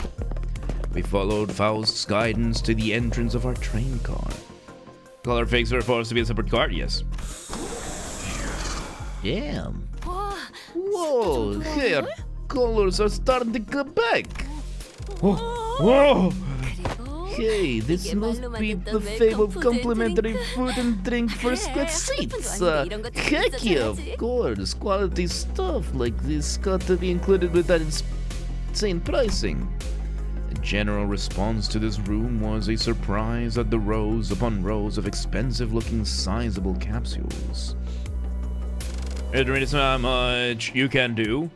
We followed Faust's guidance to the entrance of our train car. Color fixed were forced to be a separate car? Yes. Damn. Whoa, here, colors are starting to come back. Whoa! Hey, this must be the fabled complimentary food and drink first class seats. Heck yeah, of course. Quality stuff like this got to be included with that insane pricing. The general response to this room was a surprise at the rows upon rows of expensive-looking sizable capsules. It's not much you can do.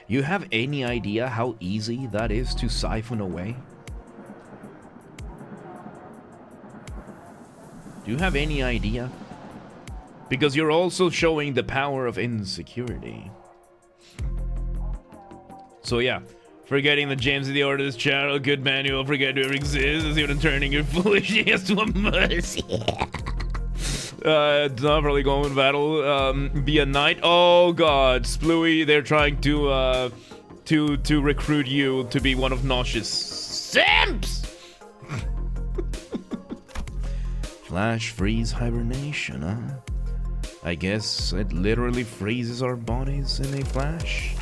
You have any idea how easy that is to siphon away? Do you have any idea? Because you're also showing the power of insecurity. So yeah, forgetting that James is the order of this channel, good manual, forget to ever exist, is even turning your foolishness to a mercy. It's not really going with battle. Be a knight. Oh god, Splooey, they're trying to recruit you to be one of Nosh's simps! Flash freeze hibernation, huh? I guess it literally freezes our bodies in a flash.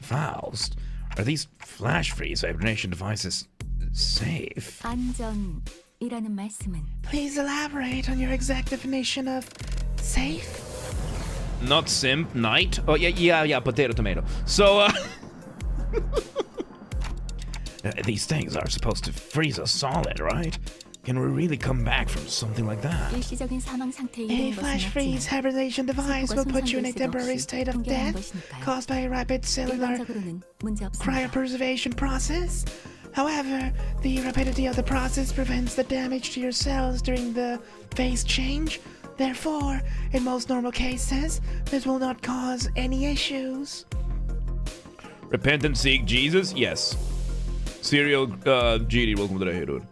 Faust, are these flash freeze hibernation devices safe? 안전이라는 말씀은 Please elaborate on your exact definition of safe. Not simp, knight? Oh, yeah, potato, tomato. So, these things are supposed to freeze us solid, right? Can we really come back from something like that? 일시적인 사망 상태에 A 이르는 flash 것은 freeze 맞지만 hibernation device will put you in a temporary state of death caused by a rapid cellular 일반적으로는 문제 없습니다. cryopreservation process. However, the rapidity of the process prevents the damage to your cells during the phase change. Therefore, in most normal cases, this will not cause any issues. Repent and seek Jesus? Yes. Serial GD, welcome to the hey, dude.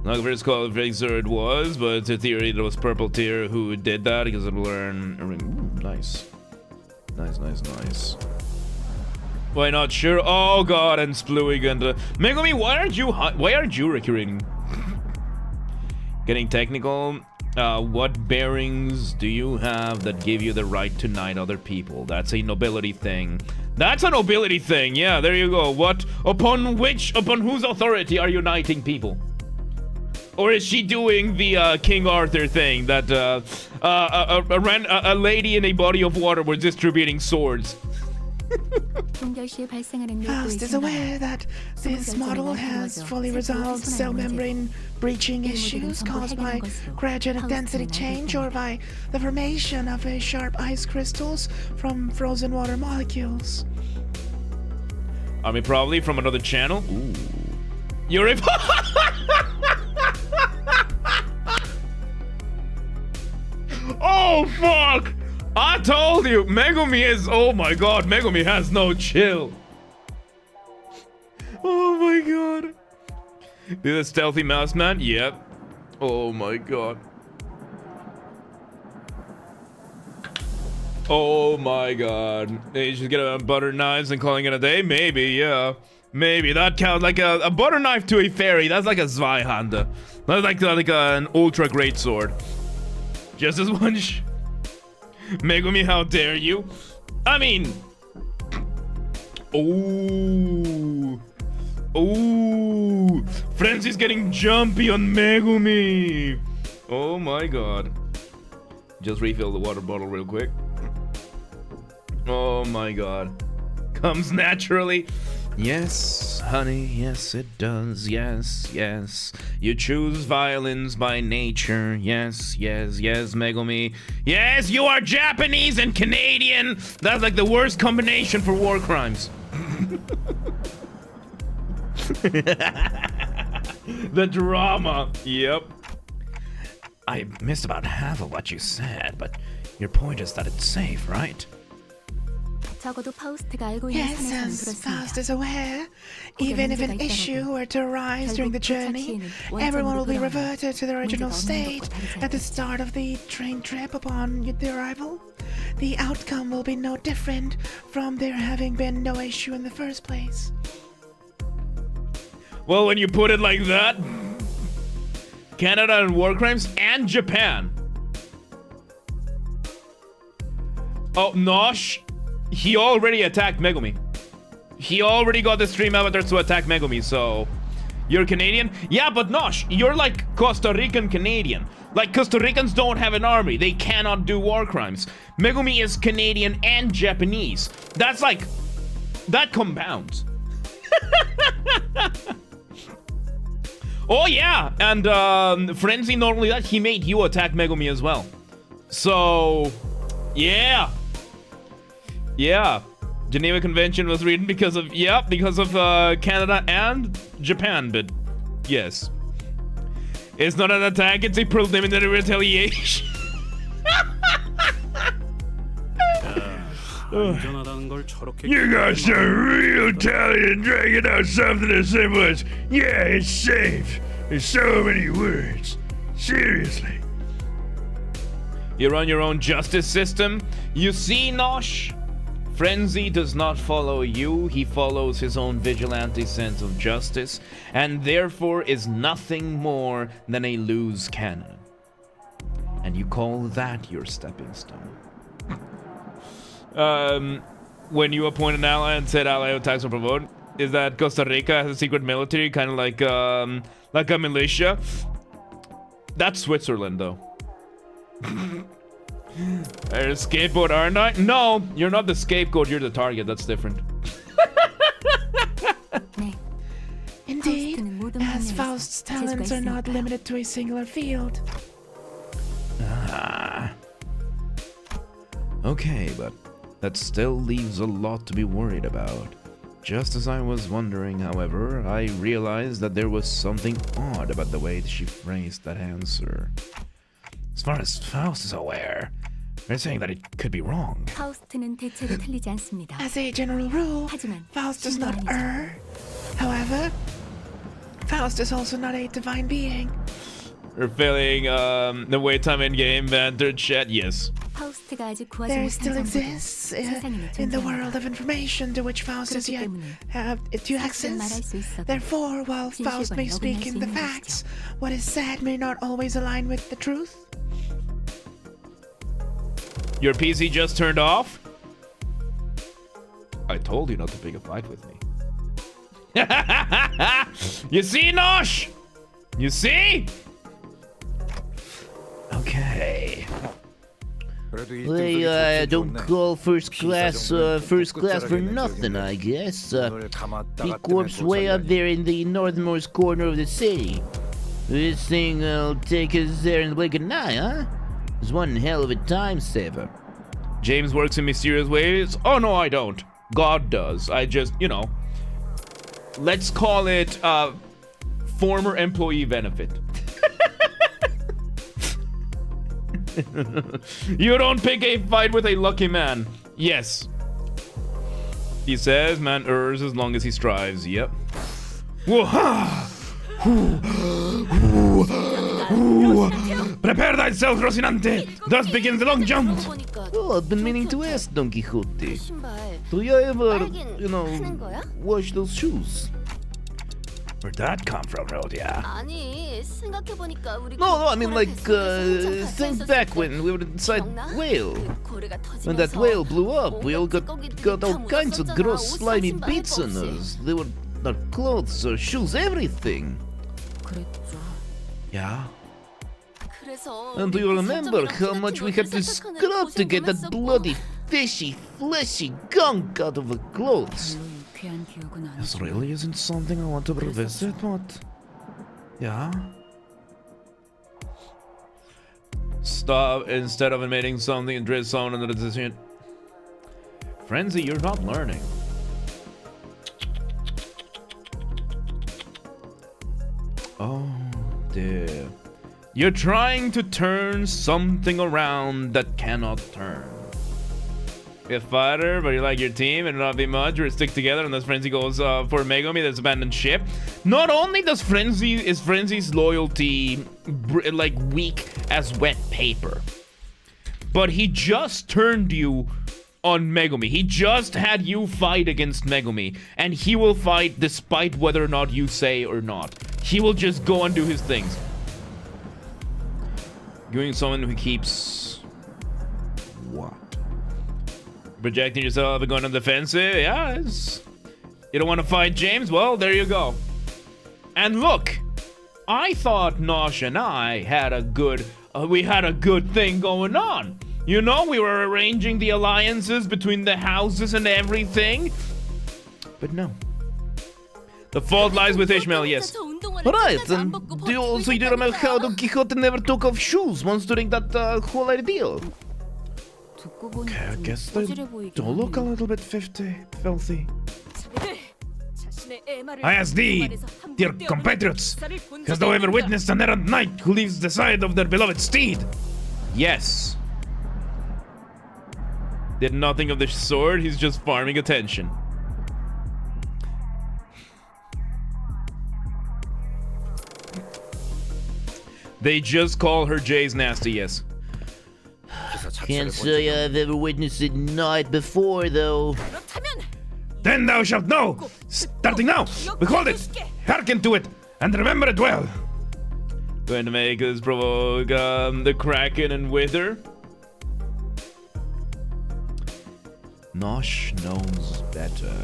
Not the first call it was, but it's a theory that it was Purple Tear who did that because I've learned. Nice. Nice. Why not? Sure. Oh god, and Splooey and Megumi, why aren't you recruiting? Getting technical. What bearings do you have that give you the right to knight other people? That's a nobility thing. That's a nobility thing. Yeah, there you go. What? Upon whose authority are you knighting people? Or is she doing the King Arthur thing that a lady in a body of water was distributing swords? Faust is aware that this model has fully resolved cell membrane breaching issues caused by graduate density change or by the formation of a sharp ice crystals from frozen water molecules. I mean, probably from another channel. Ooh. You're a... Oh, fuck! I told you! Megumi is... Oh my god, Megumi has no chill. Oh my god. You're the stealthy mouse man? Yep. Oh my god. Oh my god. You should get a butter knives and calling it a day? Maybe, yeah. Maybe. That counts like a butter knife to a fairy. That's like a Zweihanda. That's like an ultra great sword. Just as one Megumi, how dare you? I mean... Oh, Frenzy's getting jumpy on Megumi. Oh my god. Just refill the water bottle real quick. Oh my god. Comes naturally. Yes, honey, yes it does. Yes. You choose violence by nature. Yes, Megumi. Yes, you are Japanese and Canadian. That's like the worst combination for war crimes. The drama. Yep. I missed about half of what you said, but your point is that it's safe, right? 적어도 파우스트가 알고 있는 Yes, 선에서는 as Faust 그렇습니다. is aware, even if an issue were to arise during the journey, everyone will be reverted to their original state at the start of the train trip upon the arrival. The outcome will be no different from there having been no issue in the first place. Well, when you put it like that, Canada and war crimes and Japan. Oh, Nosh, he already attacked Megumi. He already got the stream avatars to attack Megumi, so... You're Canadian? Yeah, but Nosh, you're like Costa Rican Canadian. Like, Costa Ricans don't have an army. They cannot do war crimes. Megumi is Canadian and Japanese. That's like... That compounds. Oh, yeah. And, Frenzy, not only that, he made you attack Megumi as well. So... Yeah. Yeah. Geneva Convention was written because of, Canada and Japan, but yes. It's not an attack, it's a preliminary retaliation. You got some real talent in dragging out something as simple as, yeah, it's safe. There's so many words. Seriously. You run your own justice system. You see, Nosh? Frenzy does not follow you, he follows his own vigilante sense of justice, and therefore is nothing more than a loose cannon. And you call that your stepping stone. When you appoint an ally and said ally attacks or provoke, is that Costa Rica has a secret military, kind of like a militia? That's Switzerland, though. A scapegoat, aren't I? No, you're not the scapegoat, you're the target. That's different. Indeed, as Faust's talents are not limited to a singular field. Okay, but that still leaves a lot to be worried about. Just as I was wondering, however, I realized that there was something odd about the way she phrased that answer. As far as Faust is aware, they're saying that it could be wrong. 파우스트는 대체로 틀리지 않습니다. As a general rule, 하지만 Faust does not err. However, Faust is also not a divine being. We're feeling the wait time in game banter chat. Yes. 파우스트가 아직 구하지 There 못한 still 정보도 exists 세상에는 in the 존재합니다. world of information to which Faust has yet to 말할 access. 수 있어도 Therefore, while Faust may speak in the facts, what is said may not always align with the truth. Your PC just turned off? I told you not to pick a fight with me. You see, Nosh? You see? Okay. They don't call first class for nothing, I guess. The corpse way up there in the northernmost corner of the city. This thing will take us there in the blink of an eye, huh? It's one hell of a time saver. James works in mysterious ways? Oh, no, I don't. God does. I just, let's call it former employee benefit. You don't pick a fight with a lucky man. Yes. He says man errs as long as he strives. Yep. Prepare thyself, Rocinante. Thus begins the long jump. Oh, I've been meaning to ask Don Quixote. Do you ever, wash those shoes? Where'd that come from, Rhodia? No, I mean think back when we were inside whale. When that whale blew up, we all got all kinds of gross slimy bits on us. They were our clothes, our shoes, everything. Yeah? And do you remember how much we had to scrub to get that bloody, fishy, fleshy gunk out of the clothes? This really isn't something I want to revisit, what? Yeah? Stop instead of admitting something and drift someone under the decision. Frenzy, you're not learning. Oh dear. You're trying to turn something around that cannot turn. Be a fighter, but you like your team and not be much, or stick together unless Frenzy goes for Megumi, that's abandoned ship. Not only is Frenzy's loyalty like weak as wet paper, but he just turned you on Megumi. He just had you fight against Megumi, and he will fight despite whether or not you say or not. He will just go and do his things. Doing someone who keeps... What? Projecting yourself and going on the defensive? Yeah, you don't want to fight James? Well, there you go. And look, I thought Nosh and I had a good... we had a good thing going on. You know, we were arranging the alliances between the houses and everything. But no. The fault lies with Ishmael, yes. Right, and do you also remember how Don Quixote never took off shoes once during that whole ordeal? Okay, I guess they do look a little bit filthy. I ask thee, dear compatriots, hast thou ever witnessed an errant knight who leaves the side of their beloved steed? Yes. Did nothing of the sort, he's just farming attention. They just call her Jay's nasty, yes. Can't say I've ever witnessed it night before, though. Then thou shalt know, starting now. Behold it, hearken to it, and remember it well. Going to make us provoke the Kraken and Wither. Nosh knows better.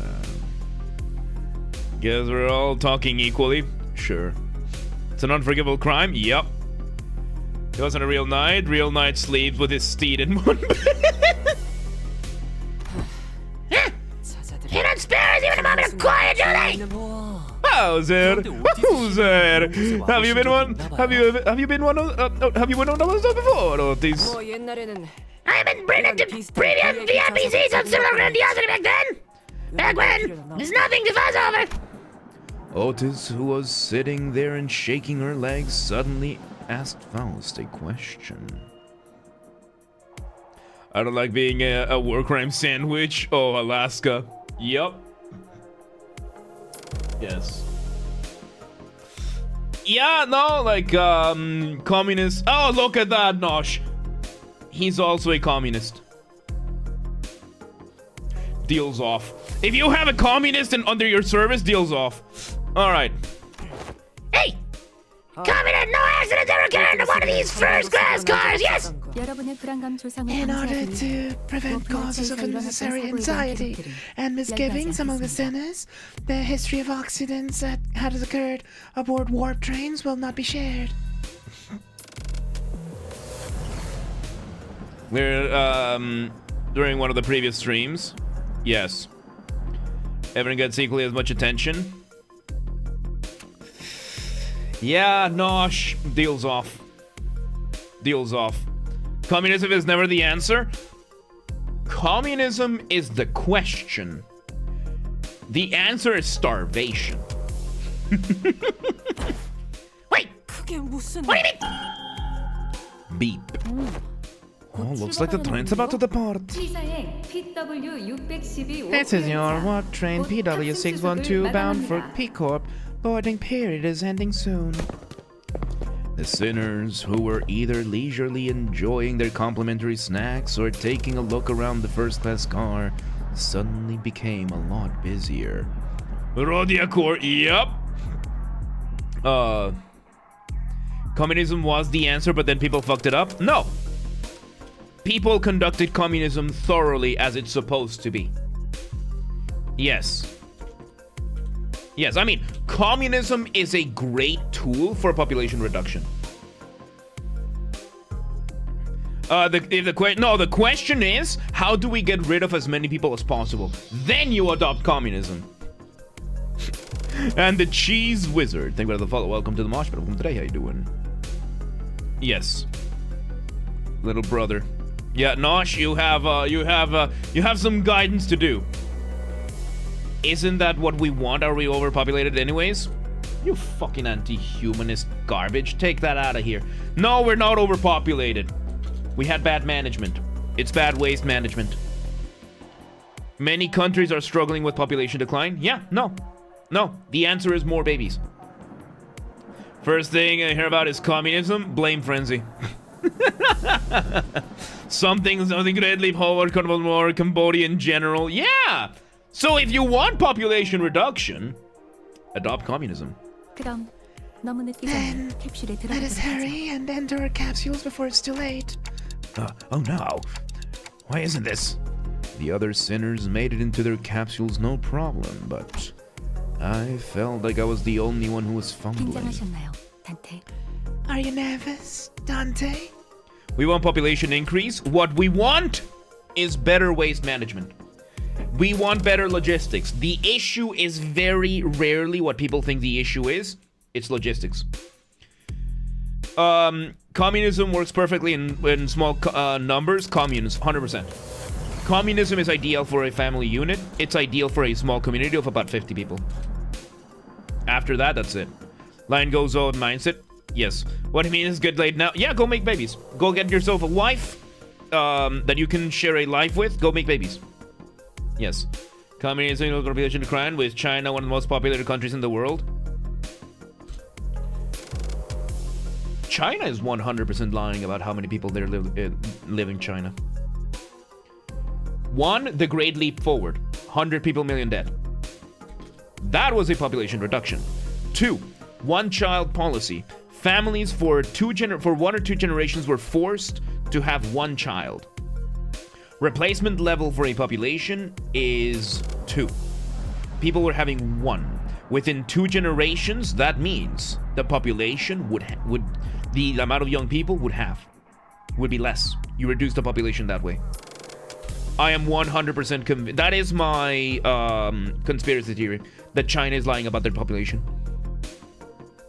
Guess we're all talking equally. Sure. It's an unforgivable crime? Yep. He wasn't a real knight. Real knight sleeps with his steed in one bed. You don't spare us even a moment of quiet, do they? How's it? Who's it? Have you been one? Have you been one of those before, Otis? I haven't been to premium VIP seats on similar grandiosity back then. Back when, there's nothing to fuss over. Otis, who was sitting there and shaking her legs, suddenly asked Faust a question. I don't like being a war crime sandwich. Oh, Alaska. Yup. Yes. Yeah, no, like, communist. Oh, look at that, Nosh. He's also a communist. Deals off. If you have a communist under your service, deals off. Alright. Hey! Communist, no accidents ever occur into one of these first-class cars, yes? In order to prevent causes of unnecessary anxiety and misgivings among the sinners, the history of accidents that has occurred aboard warp trains will not be shared. We're, during one of the previous streams. Yes. Everyone gets equally as much attention. Yeah, Nosh. Deals off. Deals off. Communism is never the answer. Communism is the question. The answer is starvation. Wait! What do you mean? Beep. Oh, looks like the train's about to depart. This is your warp train PW612 bound for P Corp. Boarding period is ending soon. The sinners, who were either leisurely enjoying their complimentary snacks or taking a look around the first-class car, suddenly became a lot busier. Rodiacor, yep. Communism was the answer, but then people fucked it up? No. People conducted communism thoroughly as it's supposed to be. Yes. Yes, I mean, communism is a great tool for population reduction. The question is, how do we get rid of as many people as possible? Then you adopt communism. And the cheese wizard. Thank you for the follow. Welcome to the mosh pit. Welcome today. How you doing? Yes. Little brother. Yeah, Nosh, you have some guidance to do. Isn't that what we want? Are we overpopulated anyways? You fucking anti-humanist garbage. Take that out of here. No, we're not overpopulated. We had bad management. It's bad waste management. Many countries are struggling with population decline. Yeah, no. No, the answer is more babies. First thing I hear about is communism. Blame frenzy. Something Great Leap Forward, more Cambodia in general. Yeah! So if you want population reduction, adopt communism. 그럼 너무 늦기 Then 전에 캡슐에 let us 들어가도록 하죠. hurry and enter our capsules before it's too late. Oh no. Why isn't this? The other sinners made it into their capsules no problem, but I felt like I was the only one who was fumbling. 긴장하셨나요, 단테? Are you nervous, Dante? We want population increase. What we want is better waste management. We want better logistics. The issue is very rarely what people think the issue is. It's logistics. Communism works perfectly in small numbers. Communes, 100%. Communism is ideal for a family unit. It's ideal for a small community of about 50 people. After that, that's it. Line goes on mindset. Yes. What I mean is good late now. Yeah, go make babies. Go get yourself a wife that you can share a life with. Go make babies. Yes. Communism is population decline with China, one of the most populated countries in the world. China is 100% lying about how many people there live in China. 1, the Great Leap Forward. 100 people, million dead. That was a population reduction. 2, one-child policy. Families for 1 or 2 generations were forced to have 1 child. Replacement level for a population is 2. People were having 1. Within 2 generations, that means the population the amount of young people would be less. You reduce the population that way. I am 100% convinced. That is my conspiracy theory, that China is lying about their population.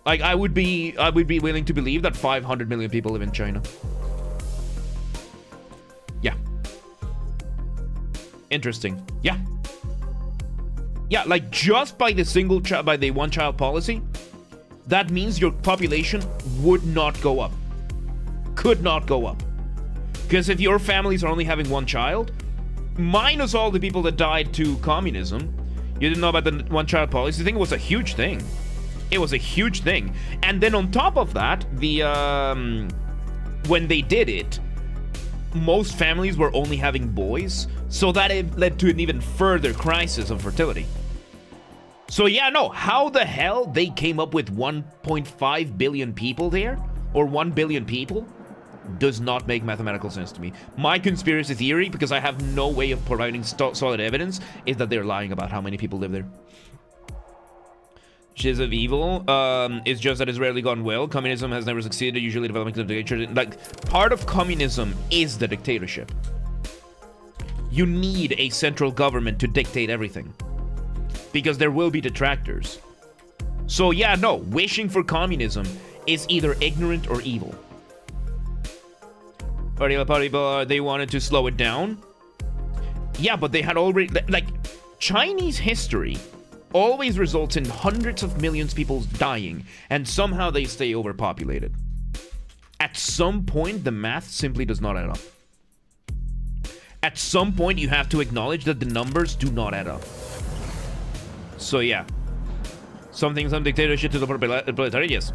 Like, I would be willing to believe that 500 million people live in China. Yeah. Interesting. Yeah. Yeah, like just by the one-child policy, that means your population would not go up. Could not go up. Because if your families are only having 1 child, minus all the people that died to communism, you didn't know about the one-child policy. I think it was a huge thing. It was a huge thing. And then on top of that, when they did it, most families were only having boys, so that it led to an even further crisis of fertility. So yeah, no, how the hell they came up with 1.5 billion people there, or 1 billion people, does not make mathematical sense to me. My conspiracy theory, because I have no way of providing solid evidence, is that they're lying about how many people live there. Shiz of evil is just that it's rarely gone well. Communism has never succeeded, usually developing the dictatorship. Like, part of communism is the dictatorship. You need a central government to dictate everything, because there will be detractors. So yeah, no, wishing for communism is either ignorant or evil. They wanted to slow it down. Yeah, but they had already, like, Chinese history always results in hundreds of millions of people dying, and somehow they stay overpopulated. At some point, the math simply does not add up. At some point, you have to acknowledge that the numbers do not add up. So yeah, some dictatorship to the proletariat, yes.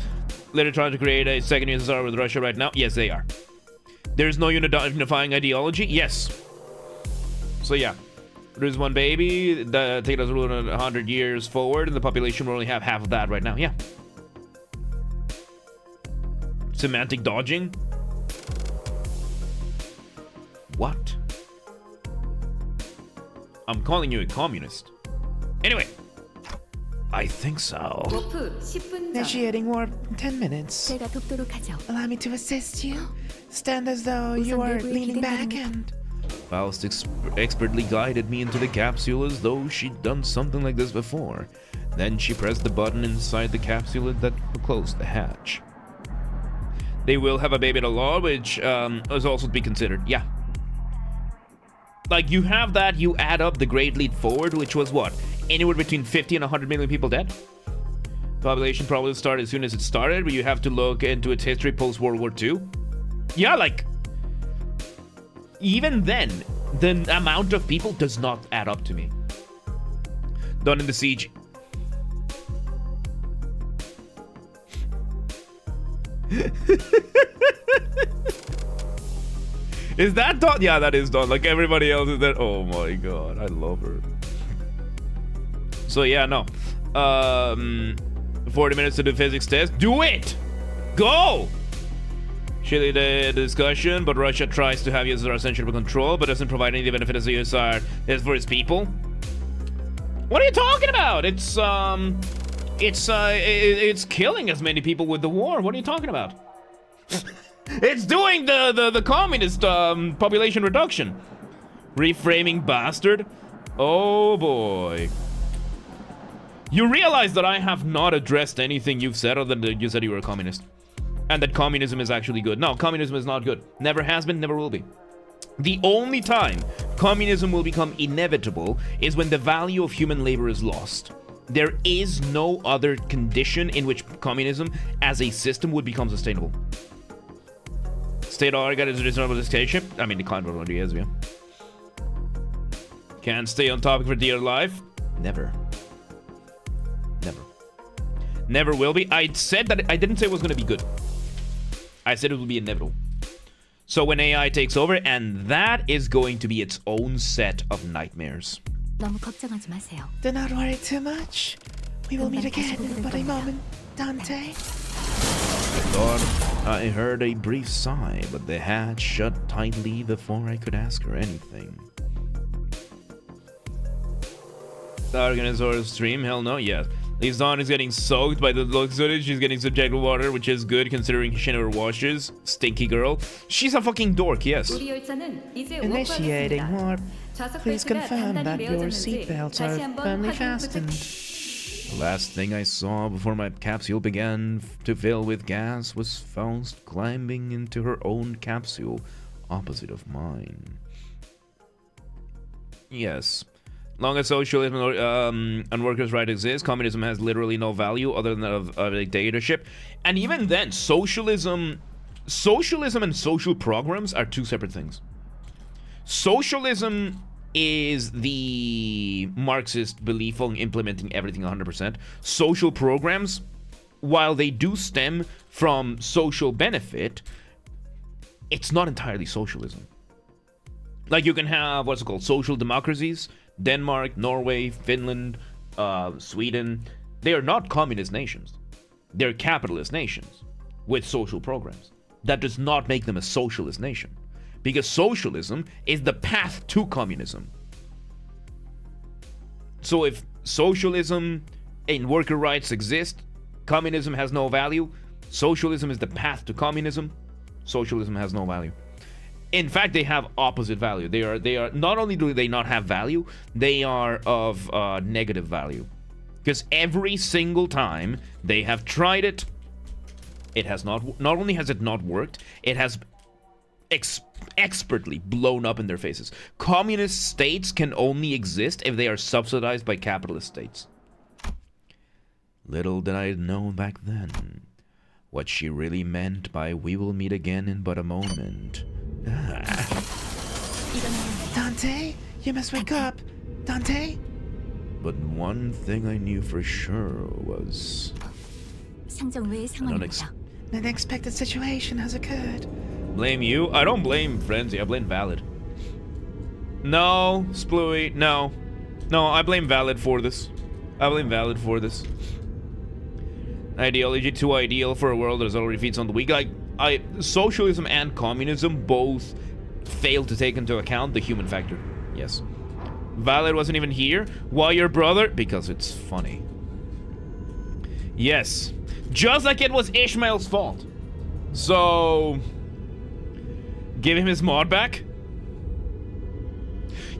They're trying to create a second USSR with Russia right now. Yes, they are. There's no unifying ideology. Yes. So yeah, there's 1 baby. That take us 100 years forward, and the population will only have half of that right now. Yeah. Semantic dodging. What? I'm calling you a communist. Anyway. I think so. 워프 10분 전. Initiating warp in 10 minutes. 제가 돕도록 하죠. Allow me to assist you. Stand as though you are leaning back and... Faust expertly guided me into the capsule as though she'd done something like this before. Then she pressed the button inside the capsule that closed the hatch. They will have a baby at a law, which is also to be considered. Yeah. Like, you have that, you add up the Great Leap Forward, which was what? Anywhere between 50 and 100 million people dead? Population probably started as soon as it started, but you have to look into its history post-World War II. Yeah, like, even then, the amount of people does not add up to me. Done in the siege. Is that Dawn? Yeah, that is Dawn. Like everybody else is that. Oh my god, I love her. So yeah, no. 40 minutes to do physics test. Do it! Go! Chile the discussion, but Russia tries to have USSR essentially under control, but doesn't provide any benefit as the USSR is for its people. What are you talking about? It's killing as many people with the war. What are you talking about? It's doing the communist population reduction. Reframing bastard. Oh boy. You realize that I have not addressed anything you've said other than you said you were a communist. And that communism is actually good. No, communism is not good. Never has been, never will be. The only time communism will become inevitable is when the value of human labor is lost. There is no other condition in which communism as a system would become sustainable. State organ is reasonable dictatorship. I mean, the kind of already is, yeah. Can't stay on topic for dear life. Never. Never. Never will be. I said that I didn't say it was going to be good. I said it will be inevitable. So when AI takes over, and that is going to be its own set of nightmares. 너무 걱정하지 마세요. Do not worry too much. We will meet again in but a moment, Dante. Lord, I heard a brief sigh, but the hatch shut tightly before I could ask her anything. The Organizor's stream? Hell no, yes. Lizon is getting soaked by the looks of it. She's getting subjected water, which is good considering she never washes. Stinky girl. She's a fucking dork, yes. Initiating warp. Please confirm that your seatbelts are firmly fastened. The last thing I saw before my capsule began to fill with gas was Faust climbing into her own capsule, opposite of mine. Yes. Long as socialism and workers' rights exist, communism has literally no value other than of a dictatorship. And even then, socialism and social programs are two separate things. Socialism is the Marxist belief on implementing everything 100%. Social programs, while they do stem from social benefit, it's not entirely socialism. Like you can have, what's it called, social democracies. Denmark, Norway, Finland, Sweden. They are not communist nations. They're capitalist nations with social programs. That does not make them a socialist nation. Because socialism is the path to communism. So if socialism and worker rights exist, communism has no value. Socialism is the path to communism. Socialism has no value. In fact, they have opposite value. They are not only do they not have value, they are of negative value. Because every single time they have tried it, it has not only has it not worked, it has expertly blown up in their faces. Communist states can only exist if they are subsidized by capitalist states. Little did I know back then what she really meant by "we will meet again in but a moment." Dante, you must wake up. Dante? But one thing I knew for sure was 상정 외의 상황입니다. An unexpected situation has occurred. Blame you? I don't blame Frenzy, I blame Valid. No, Splooey, no. No, I blame Valid for this. I blame Valid for this. Ideology too ideal for a world that already feeds on the weak. Socialism and communism both fail to take into account the human factor. Yes. Valid wasn't even here. Why your brother? Because it's funny. Yes. Just like it was Ishmael's fault. So give him his mod back?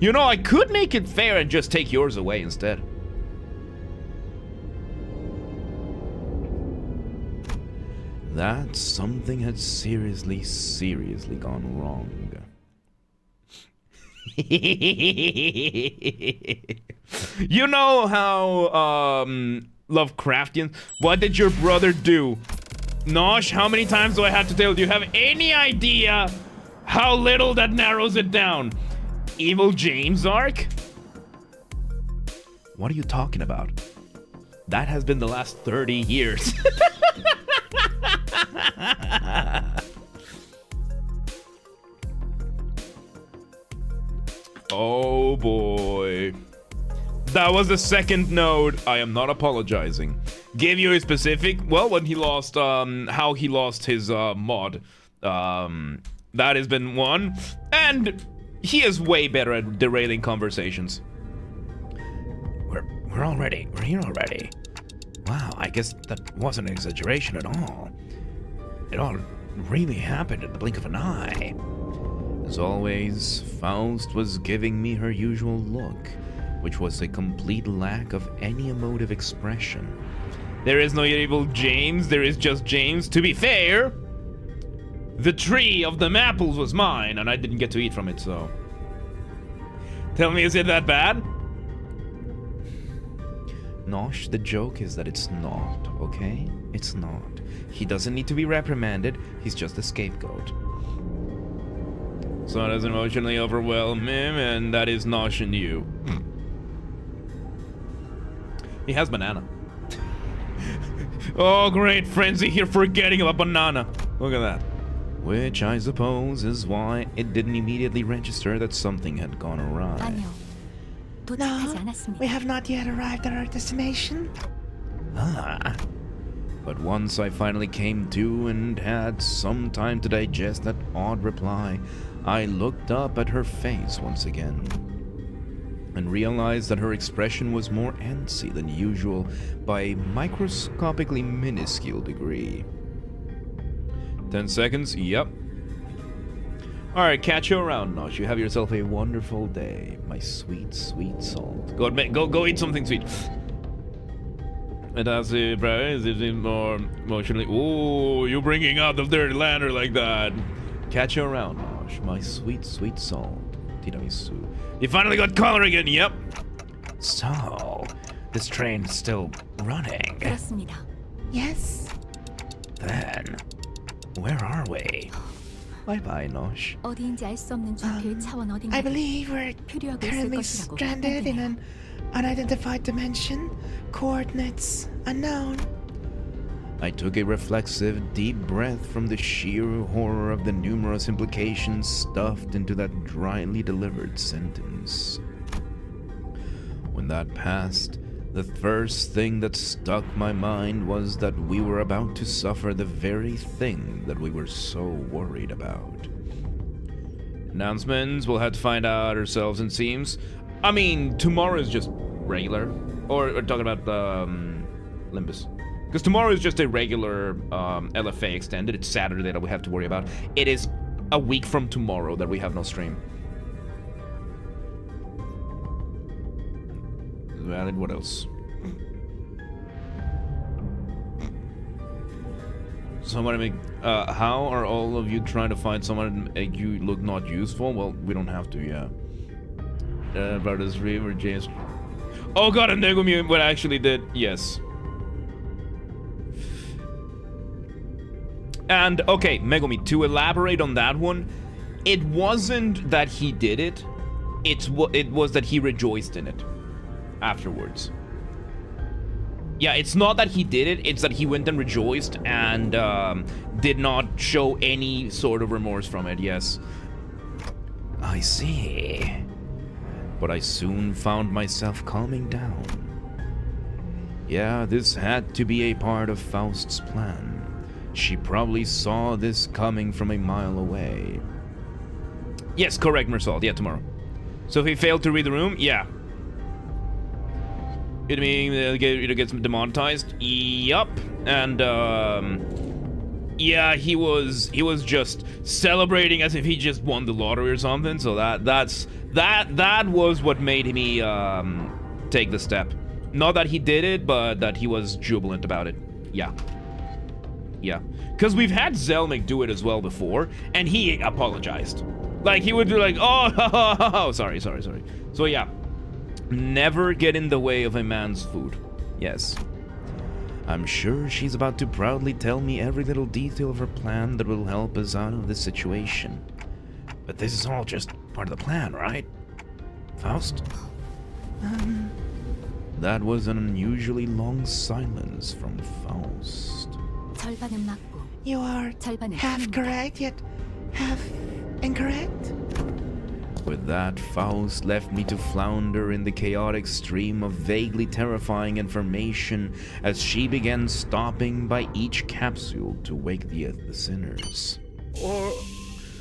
You know, I could make it fair and just take yours away instead. That something had seriously gone wrong. You know how, Lovecraftian? What did your brother do? Nosh, how many times do I have to tell you? Do you have any idea how little that narrows it down? Evil James arc? What are you talking about? That has been the last 30 years. Oh boy. That was the second node. I am not apologizing. Gave you a specific, well, when he lost, how he lost his mod. That has been one. And he is way better at derailing conversations. We're here already. Wow, I guess that wasn't an exaggeration at all. It all really happened in the blink of an eye. As always, Faust was giving me her usual look, which was a complete lack of any emotive expression. There is no evil James, there is just James. To be fair, the tree of them apples was mine, and I didn't get to eat from it, so... Tell me, is it that bad? Nosh, the joke is that it's not, okay? It's not. He doesn't need to be reprimanded, he's just a scapegoat. So does emotionally overwhelm him, and that is Nosh and you. He has banana. Oh, great, Frenzy here forgetting about banana. Look at that. Which I suppose is why it didn't immediately register that something had gone awry. 아니요. 도착하지 No, 않았습니다. we have not yet arrived at our destination. Ah. But once I finally came to and had some time to digest that odd reply, I looked up at her face once again and realized that her expression was more antsy than usual by a microscopically minuscule degree. 10 seconds, yep. Alright, catch you around, Nosh. You have yourself a wonderful day, my sweet, sweet salt. Go eat something sweet. And as a prize, is it more emotionally... Ooh, you bringing out the dirty lander like that. Catch you around, Nosh, my sweet, sweet salt. Tiramisu. You finally got color again, yep. So, this train's still running. 그렇습니다. Yes? Then, where are we? Bye-bye, Nosh. 어디인지 알 수 없는 좌표의 차원 I 어딘가에 believe we're 표류하고 있을 currently 것이라고 stranded in 판단돼요. an unidentified dimension. Coordinates unknown. I took a reflexive, deep breath from the sheer horror of the numerous implications stuffed into that dryly delivered sentence. When that passed, the first thing that struck my mind was that we were about to suffer the very thing that we were so worried about. Announcements, we'll have to find out ourselves, it seems. I mean, tomorrow is just regular. Or talking about Limbus. Because tomorrow is just a regular LFA extended. It's Saturday that we have to worry about. It is a week from tomorrow that we have no stream. Valid, what else? Someone make... how are all of you trying to find someone to make you look not useful? Well, we don't have to, yeah. About this river, James... Oh god, and Negumi what I actually did, yes. And, okay, Megumi, to elaborate on that one, it wasn't that he did it, it was that he rejoiced in it afterwards. Yeah, it's not that he did it, it's that he went and rejoiced and did not show any sort of remorse from it, yes. I see. But I soon found myself calming down. Yeah, this had to be a part of Faust's plan. She probably saw this coming from a mile away. Yes, correct, Mersal. Yeah, tomorrow. So if he failed to read the room, yeah. It means it gets demonetized. Yup. And yeah, he was just celebrating as if he just won the lottery or something. So that was what made me take the step. Not that he did it, but that he was jubilant about it. Yeah. Yeah. Because we've had Zelmic do it as well before, and he apologized. Like, he would be like, oh, sorry. So yeah. Never get in the way of a man's food. Yes. I'm sure she's about to proudly tell me every little detail of her plan that will help us out of this situation. But this is all just part of the plan, right? Faust? That was an unusually long silence from Faust. 절반은 맞고 You are 절반은 half 틀립니다. correct, yet half incorrect? With that, Faust left me to flounder in the chaotic stream of vaguely terrifying information as she began stopping by each capsule to wake the sinners.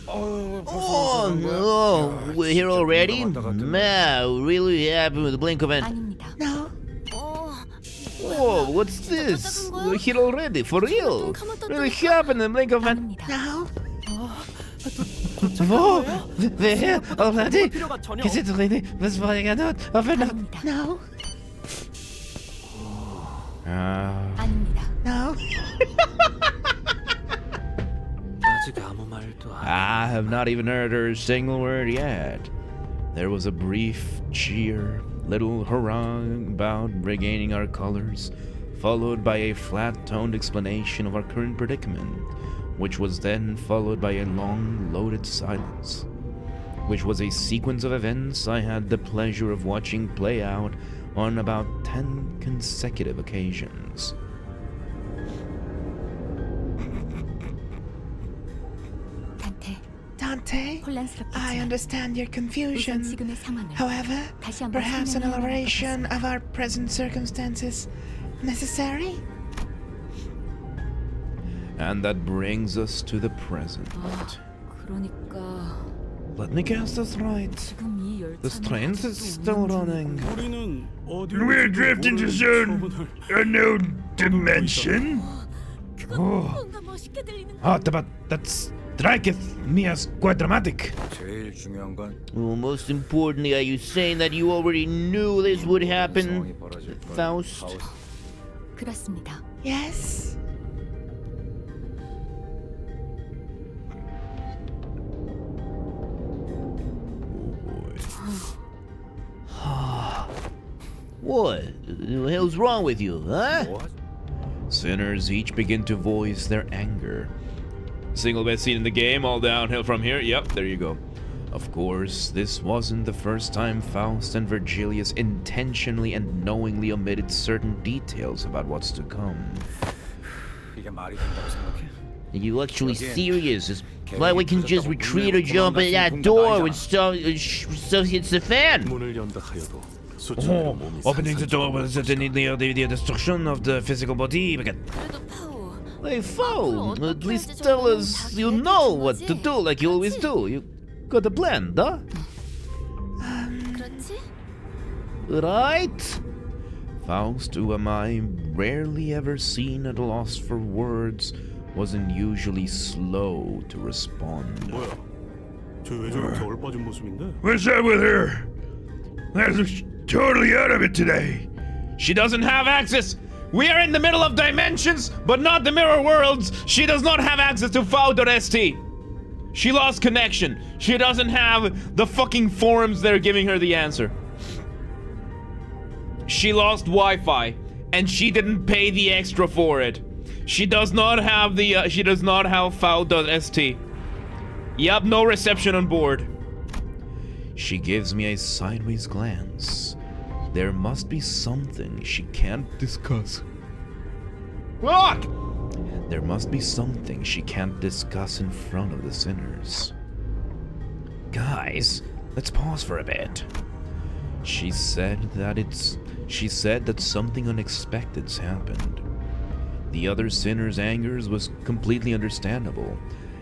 Oh no, we're here already? Man, really happened with the blink of an... 아닙니다. No. Whoa, what's this? We're here already, for real? Really happened in the blink of an... 아닙니다. No. Whoa, we're here already? Is it really? Was war ich not? 아닙니다. No. 아닙니다. No. I have not even heard her single word yet. There was a brief cheer, little harangue about regaining our colors, followed by a flat-toned explanation of our current predicament, which was then followed by a long, loaded silence, which was a sequence of events I had the pleasure of watching play out on about 10 consecutive occasions. 단테, Dante, I 혼란스럽겠지만 understand your 우선 confusion. 지금의 상황을 However, 다시 한번 perhaps an 설명해야 할 것 elaboration 같습니다. of our present circumstances necessary? And that brings us to the present. 그러니까 Let me guess this right. 지금 이 The 열차는 train is 아직도 still running. 우리는 We're drifting to some unknown dimension. 뭔가 멋있게 들리는 But that striketh me as quite dramatic. Well, most importantly, are you saying that you already knew this would happen, Faust? 그렇습니다. Yes. What? The hell's wrong with you, huh? Sinners each begin to voice their anger. Single best scene in the game, all downhill from here. Yep, there you go. Of course, this wasn't the first time Faust and Virgilius intentionally and knowingly omitted certain details about what's to come. Are you actually serious? It's like we can just retreat or jump at that door when stuff hits the fan. Opening the door will certainly lead to the destruction of the physical body. 그래도 파우, Hey, Fo, at least tell us you know what to do like you always do. You got a plan, huh? 그렇지? Right? Faust, who am I rarely ever seen at a loss for words, was unusually slow to respond. 뭐야? 저 왜 저렇게 얼빠진 모습인데? What's up with her? That looks totally out of it today. She doesn't have access! We are in the middle of dimensions, but not the mirror worlds! She does not have access to FAUST.st. She lost connection. She doesn't have the fucking forums that are giving her the answer. She lost Wi-Fi, and she didn't pay the extra for it. She does not have the, she does not have FAUST.st. Yup, no reception on board. She gives me a sideways glance. There must be something she can't discuss. Fuck! There must be something she can't discuss in front of the sinners. Guys, let's pause for a bit. She said that something unexpected's happened. The other sinners' angers was completely understandable.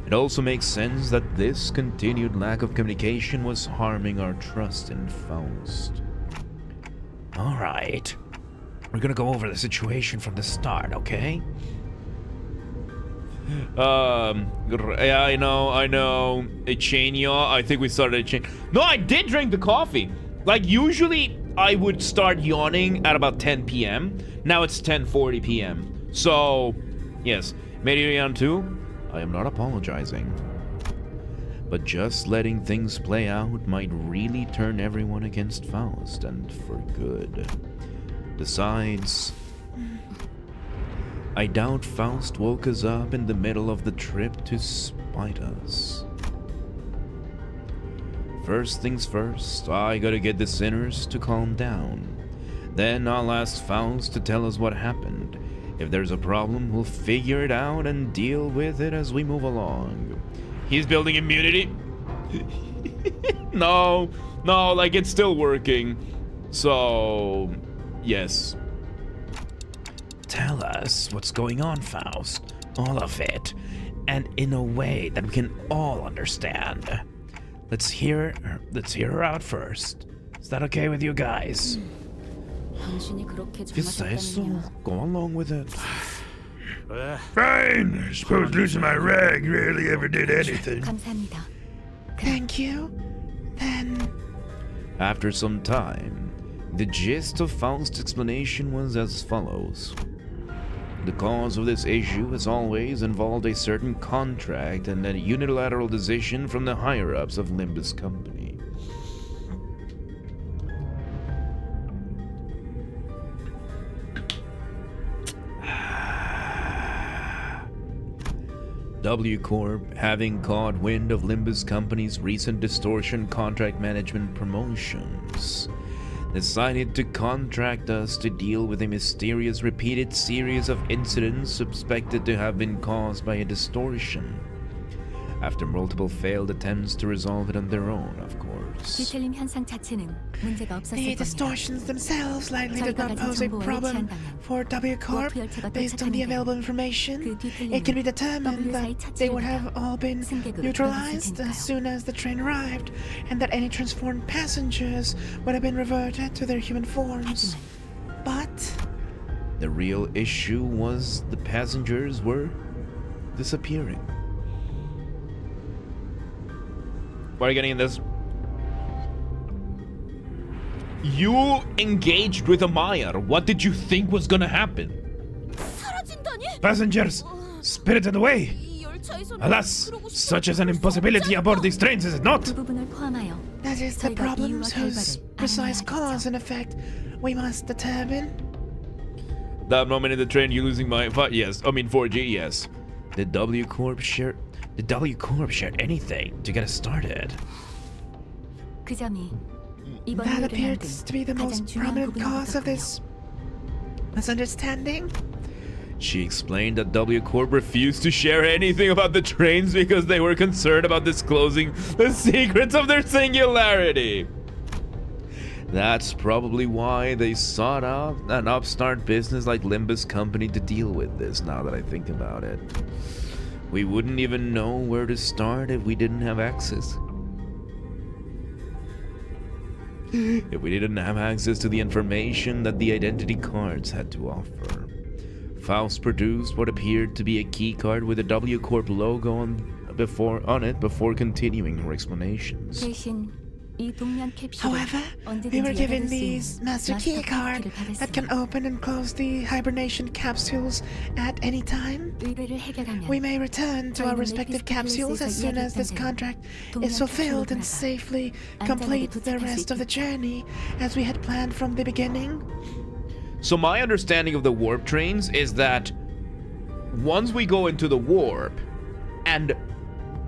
It also makes sense that this continued lack of communication was harming our trust in Faust. Alright. We're gonna go over the situation from the start, okay? Yeah, I know. A chain yaw. I think we started a chain. No, I did drink the coffee. Like, usually I would start yawning at about 10 p.m. Now it's 10:40 p.m. So, yes, made you yawn too? I am not apologizing. But just letting things play out might really turn everyone against Faust, and for good. Besides, I doubt Faust woke us up in the middle of the trip to spite us. First things first, I gotta get the sinners to calm down. Then I'll ask Faust to tell us what happened. If there's a problem, we'll figure it out and deal with it as we move along. He's building immunity. No, like it's still working. So, yes. Tell us what's going on, Faust. All of it. And in a way that we can all understand. Let's hear her out first. Is that okay with you guys? 당신이 그렇게 If you say so, 잘못했다면요. go along with it. Fine. I suppose losing my rag rarely ever did anything. 감사합니다. Thank you. Then After some time, the gist of Faust's explanation was as follows. The cause of this issue has always involved a certain contract and a unilateral decision from the higher-ups of Limbus Company. W Corp, having caught wind of Limbus Company's recent distortion contract management promotions, decided to contract us to deal with a mysterious repeated series of incidents suspected to have been caused by a distortion, after multiple failed attempts to resolve it on their own, of course. 뒤틀림 현상 자체는 문제가 없었을 the 겁니다. distortions themselves likely did 저희가 not 가진 pose a 정보와 problem 일치한다면 for W Corp. 워프 열차가 Based on the 도착하는 available 그 information, 뒤틀림은 it can be determined W 사이 that they would have all been 승객으로 neutralized 돌아갔을 as soon as the train arrived, and that any transformed passengers would have been reverted to their human forms. But The real issue was the passengers were disappearing. Why are you getting in this? You engaged with a Maya. What did you think was gonna happen? 사라진다니? Passengers, spirited away. 이 열차에서는 Alas, 그러고 싶어 such is an impossibility aboard these trains, is it not? 그 부분을 포함하여 that is the 저희가 problems 이유와 whose 결과를 precise 알아내야 cause and effect we must determine. That moment in the train, you losing my 4G. Yes. Did W Corp share anything to get us started? 그 점이 이번 That 일을 appears to be the 만든 가장 most 중요한 prominent cause of 부분이었군요. this misunderstanding. She explained that W Corp refused to share anything about the trains because they were concerned about disclosing the secrets of their singularity. That's probably why they sought out an upstart business like Limbus Company to deal with this, now that I think about it. We wouldn't even know where to start if we didn't have access. If we didn't have access to the information that the identity cards had to offer. Faust produced what appeared to be a key card with a W Corp logo on it before continuing her explanations. 대신 이 동면 캡슐을 However, we were 언제든지 given 열어둘 수 these 있는 master key 마스터 card 키를 that can 받았으니 open and close the hibernation capsules at any time. 의뢰를 해결하면 We may return to our 저희는 respective 멜피스 capsules as soon as this 이야기했던 contract 대로 is fulfilled 동면 and 캡슐로 safely 안전하게 complete the 도착할 수 rest of the 있겠죠. journey as we had planned from the beginning. So my understanding of the warp trains is that once we go into the warp and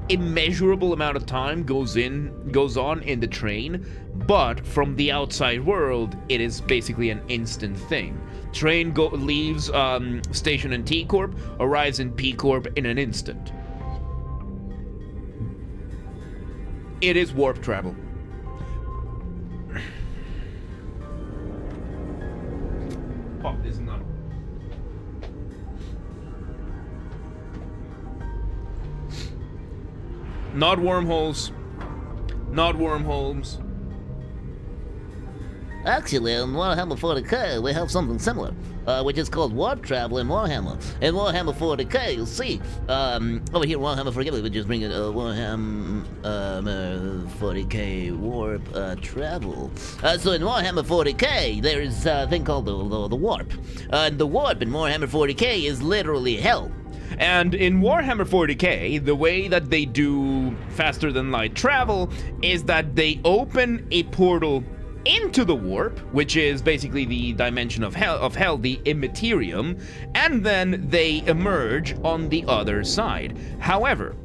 immeasurable amount of time goes on in the train, but from the outside world it is basically an instant thing. Train leaves station in T Corp, arrives in P Corp in an instant. It is warp travel. Oh, this is not. Not wormholes. Not wormholes. Actually, in Warhammer 40k, we have something similar, which is called warp travel in Warhammer. In Warhammer 40k, you'll see, over here, Warhammer 40k, we just bring it, Warhammer 40k warp travel. So in Warhammer 40k, there is a thing called the warp. And the warp in Warhammer 40k is literally hell. And in Warhammer 40k, the way that they do faster than light travel is that they open a portal into the warp, which is basically the dimension of hell, the immaterium, and then they emerge on the other side. However,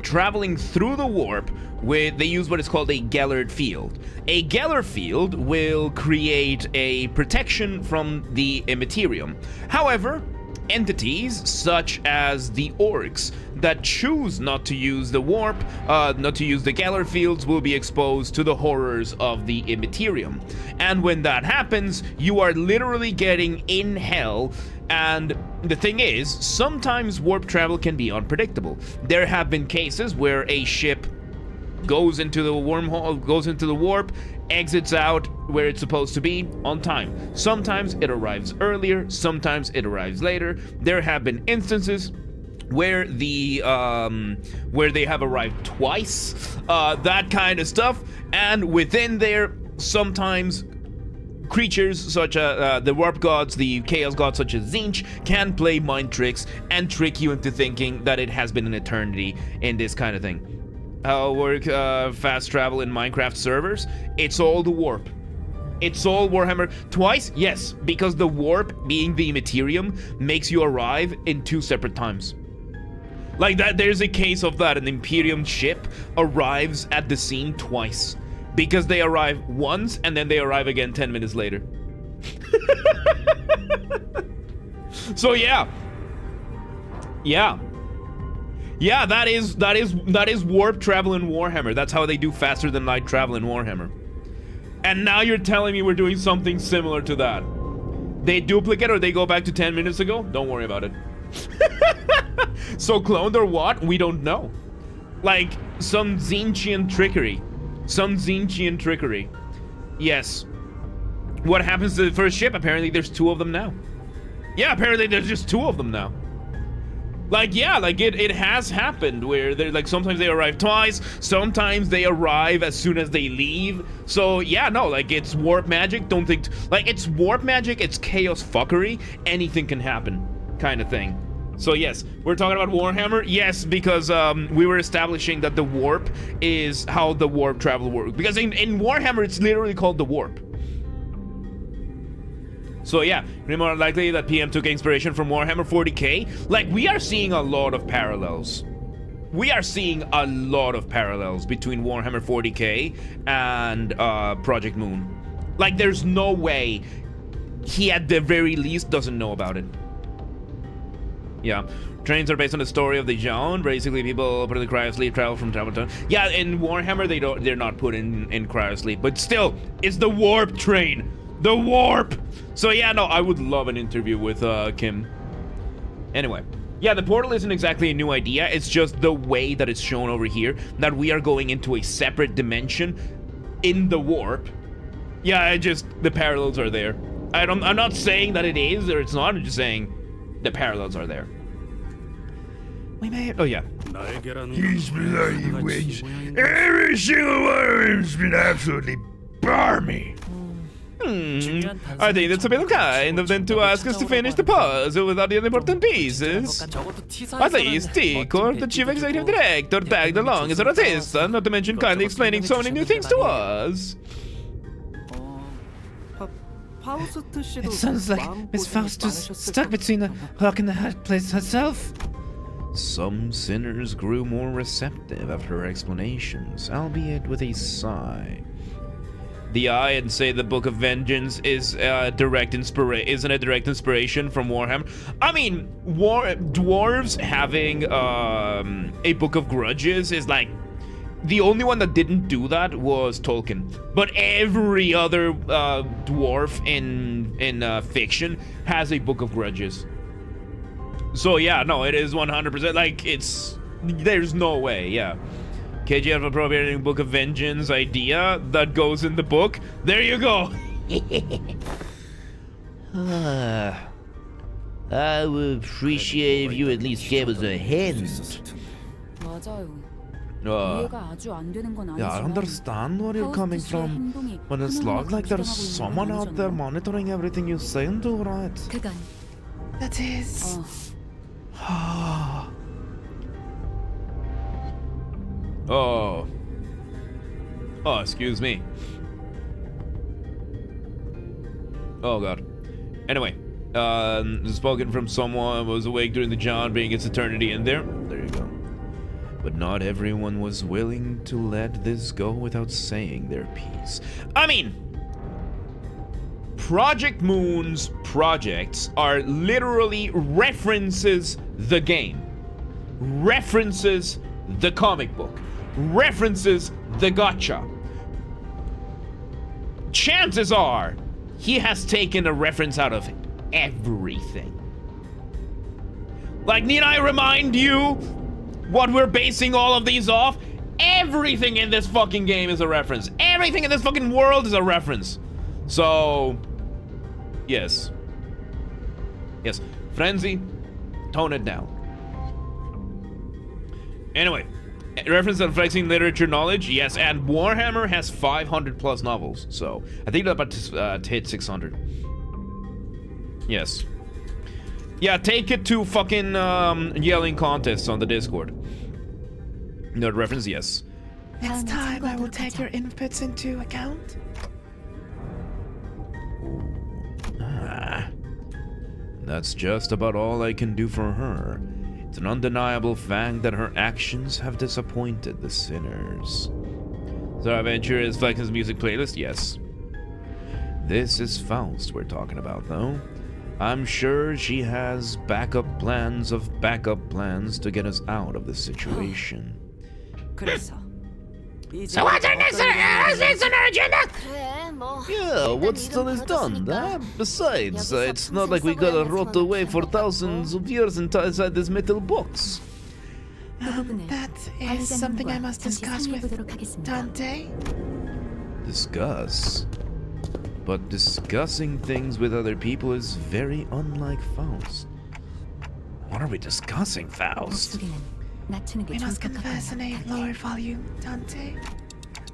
traveling through the warp, they use what is called a Gellert field. A Gellert field will create a protection from the immaterium. However, entities such as the orcs that choose not to use the warp, not to use the Galar fields, will be exposed to the horrors of the Immaterium. And when that happens, you are literally getting in hell. And the thing is, sometimes warp travel can be unpredictable. There have been cases where a ship goes into the wormhole, goes into the warp, exits out where it's supposed to be on time. Sometimes it arrives earlier, sometimes it arrives later. There have been instances where they have arrived twice, that kind of stuff. And within there, sometimes creatures such as the warp gods, the chaos gods such as Tzeentch, can play mind tricks and trick you into thinking that it has been an eternity in this kind of thing. How work fast travel in Minecraft servers? It's all the warp. It's all Warhammer. Twice? Yes, because the warp, being the Immaterium, makes you arrive in 2 separate times. Like that, there's a case of that. An Imperium ship arrives at the scene twice. Because they arrive once, and then they arrive again 10 minutes later. So yeah. Yeah, that is warp travel in Warhammer. That's how they do faster than light travel in Warhammer. And now you're telling me we're doing something similar to that. They duplicate or they go back to 10 minutes ago? Don't worry about it. So cloned or what? We don't know. Like, some Tzeentchian trickery. Yes. What happens to the first ship? Apparently there's 2 of them now. Yeah, apparently there's just 2 of them now. Like, yeah, like it has happened where they're like, sometimes they arrive twice, sometimes they arrive as soon as they leave. So yeah, no, like, it's warp magic. Don't think like it's warp magic, it's chaos fuckery, anything can happen kind of thing. So yes, we're talking about Warhammer. Yes, because we were establishing that the warp is how the warp travel works, because in Warhammer it's literally called the warp. So yeah, more likely that PM took inspiration from Warhammer 40k. Like, we are seeing a lot of parallels. We are seeing a lot of parallels between Warhammer 40k and Project Moon. Like, there's no way he at the very least doesn't know about it. Yeah. Trains are based on the story of the genre. Basically, people put in the cryosleep, travel from time to time. Yeah, in Warhammer they're not put in cryosleep, but still, it's the warp train. The warp! So yeah, no, I would love an interview with Kim. Anyway, yeah, the portal isn't exactly a new idea. It's just the way that it's shown over here, that we are going into a separate dimension in the warp. Yeah, the parallels are there. I'm not saying that it is or it's not. I'm just saying the parallels are there. We may. Oh yeah. These bloody wigs. Every single one of them's been absolutely barmy. I think that's a bit kind of them to ask us to finish the puzzle without the important pieces. At least T-Corp, the chief executive director, tagged along as an assistant, not to mention kindly explaining so many new things to us. It sounds like Miss Faust is stuck between a rock and a hard place herself. Some sinners grew more receptive after her explanations, albeit with a sigh. The eye and say the Book of Vengeance is isn't a direct inspiration from Warhammer. I mean, dwarves having a Book of Grudges is like, the only one that didn't do that was Tolkien. But every other dwarf in fiction has a Book of Grudges. So yeah, no, it is 100%, like, there's no way, yeah. KGF appropriating Book of Vengeance idea that goes in the book. There you go. I would appreciate if you at least gave us a hint. Yeah, I understand where you're coming from, but it's like there's someone out there monitoring everything you say and do, right? That is. Oh, excuse me. Oh god. Anyway, spoken from someone who was awake during the John being its eternity in there. There you go. But not everyone was willing to let this go without saying their piece. I mean, Project Moon's projects are literally references the game, references the comic book, references the gacha. Chances are he has taken a reference out of everything. Like, need I remind you what we're basing all of these off? Everything in this fucking game is a reference. Everything in this fucking world is a reference. So, yes. Yes, Frenzy, tone it down. Anyway, reference and flexing literature knowledge, yes, and Warhammer has 500 plus novels, so I think they're about to hit 600. Yes. Yeah, take it to fucking yelling contests on the Discord. No reference, yes. Next time I will take your inputs into account. That's just about all I can do for her. It's an undeniable fact that her actions have disappointed the sinners. So our adventure is Flex's music playlist? Yes. This is Faust we're talking about, though. I'm sure she has backup plans to get us out of this situation. So what's our next on our agenda? Yeah, what's done is done. Besides, it's not like we gotta rot away for thousands of years inside this metal box. That is something I must discuss with Dante. Discuss? But discussing things with other people is very unlike Faust. What are we discussing, Faust? We must converse in a lower volume, Dante.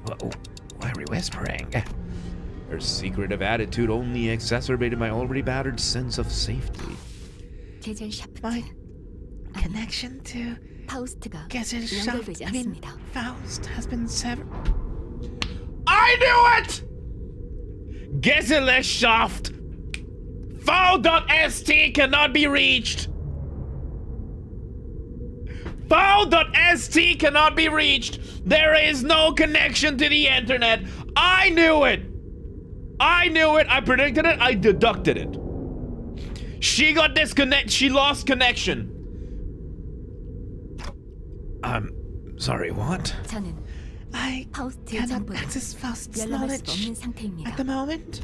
Why are we whispering? Her secretive attitude only exacerbated my already battered sense of safety. My connection to Gesellschaft, Faust, has been severed. I knew it! Gesellschaft! FAU.st cannot be reached! FAU.st cannot be reached! There is no connection to the internet! I knew it! I knew it! I predicted it! I deducted it! She got she lost connection! Sorry, what? I cannot access Faust's knowledge at the moment.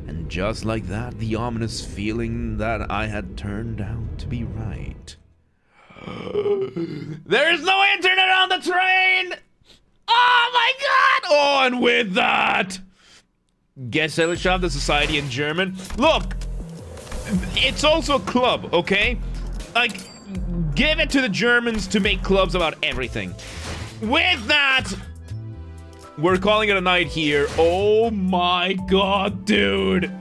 And just like that, the ominous feeling that I had turned out to be right. There is no internet on the train! Oh my god! Oh, and with that, Gesellschaft, the society in German. Look, it's also a club, okay? Like, give it to the Germans to make clubs about everything. With that, we're calling it a night here. Oh my god, dude.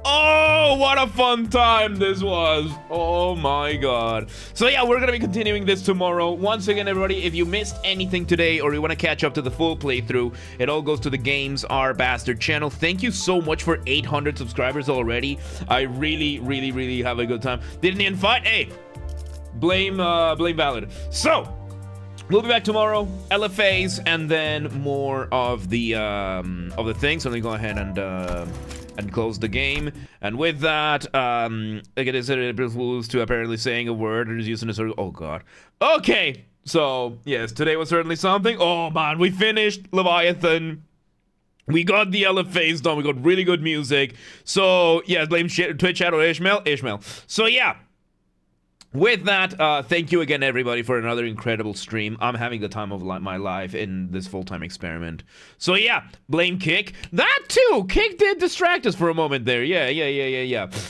Oh, what a fun time this was. Oh my god. So yeah, we're gonna be continuing this tomorrow. Once again, everybody, if you missed anything today or you want to catch up to the full playthrough, it all goes to the Games Are Bastard channel. Thank you so much for 800 subscribers already. I really have a good time. Didn't even fight? Hey, blame Valid. So we'll be back tomorrow, LFAs, and then more of the things. So let me go ahead and close the game. And with that, it is rules to apparently saying a word or using a sort of, oh god. Okay, so yes, today was certainly something. Oh man, we finished Leviathan. We got the LFAs done. We got really good music. So yeah, blame Twitch chat or Ishmael. So yeah. With that, thank you again, everybody, for another incredible stream. I'm having the time of my life in this full-time experiment. So yeah, blame Kick. That too! Kick did distract us for a moment there. Yeah.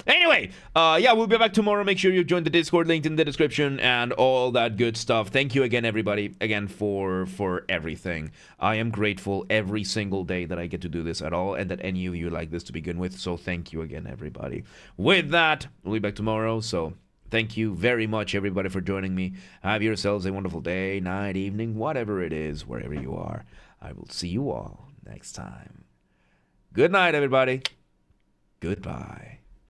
Anyway, yeah, we'll be back tomorrow. Make sure you join the Discord, linked in the description, and all that good stuff. Thank you again, everybody, again, for everything. I am grateful every single day that I get to do this at all, and that any of you like this to begin with. So thank you again, everybody. With that, we'll be back tomorrow, so thank you very much, everybody, for joining me. Have yourselves a wonderful day, night, evening, whatever it is, wherever you are. I will see you all next time. Good night, everybody. Goodbye.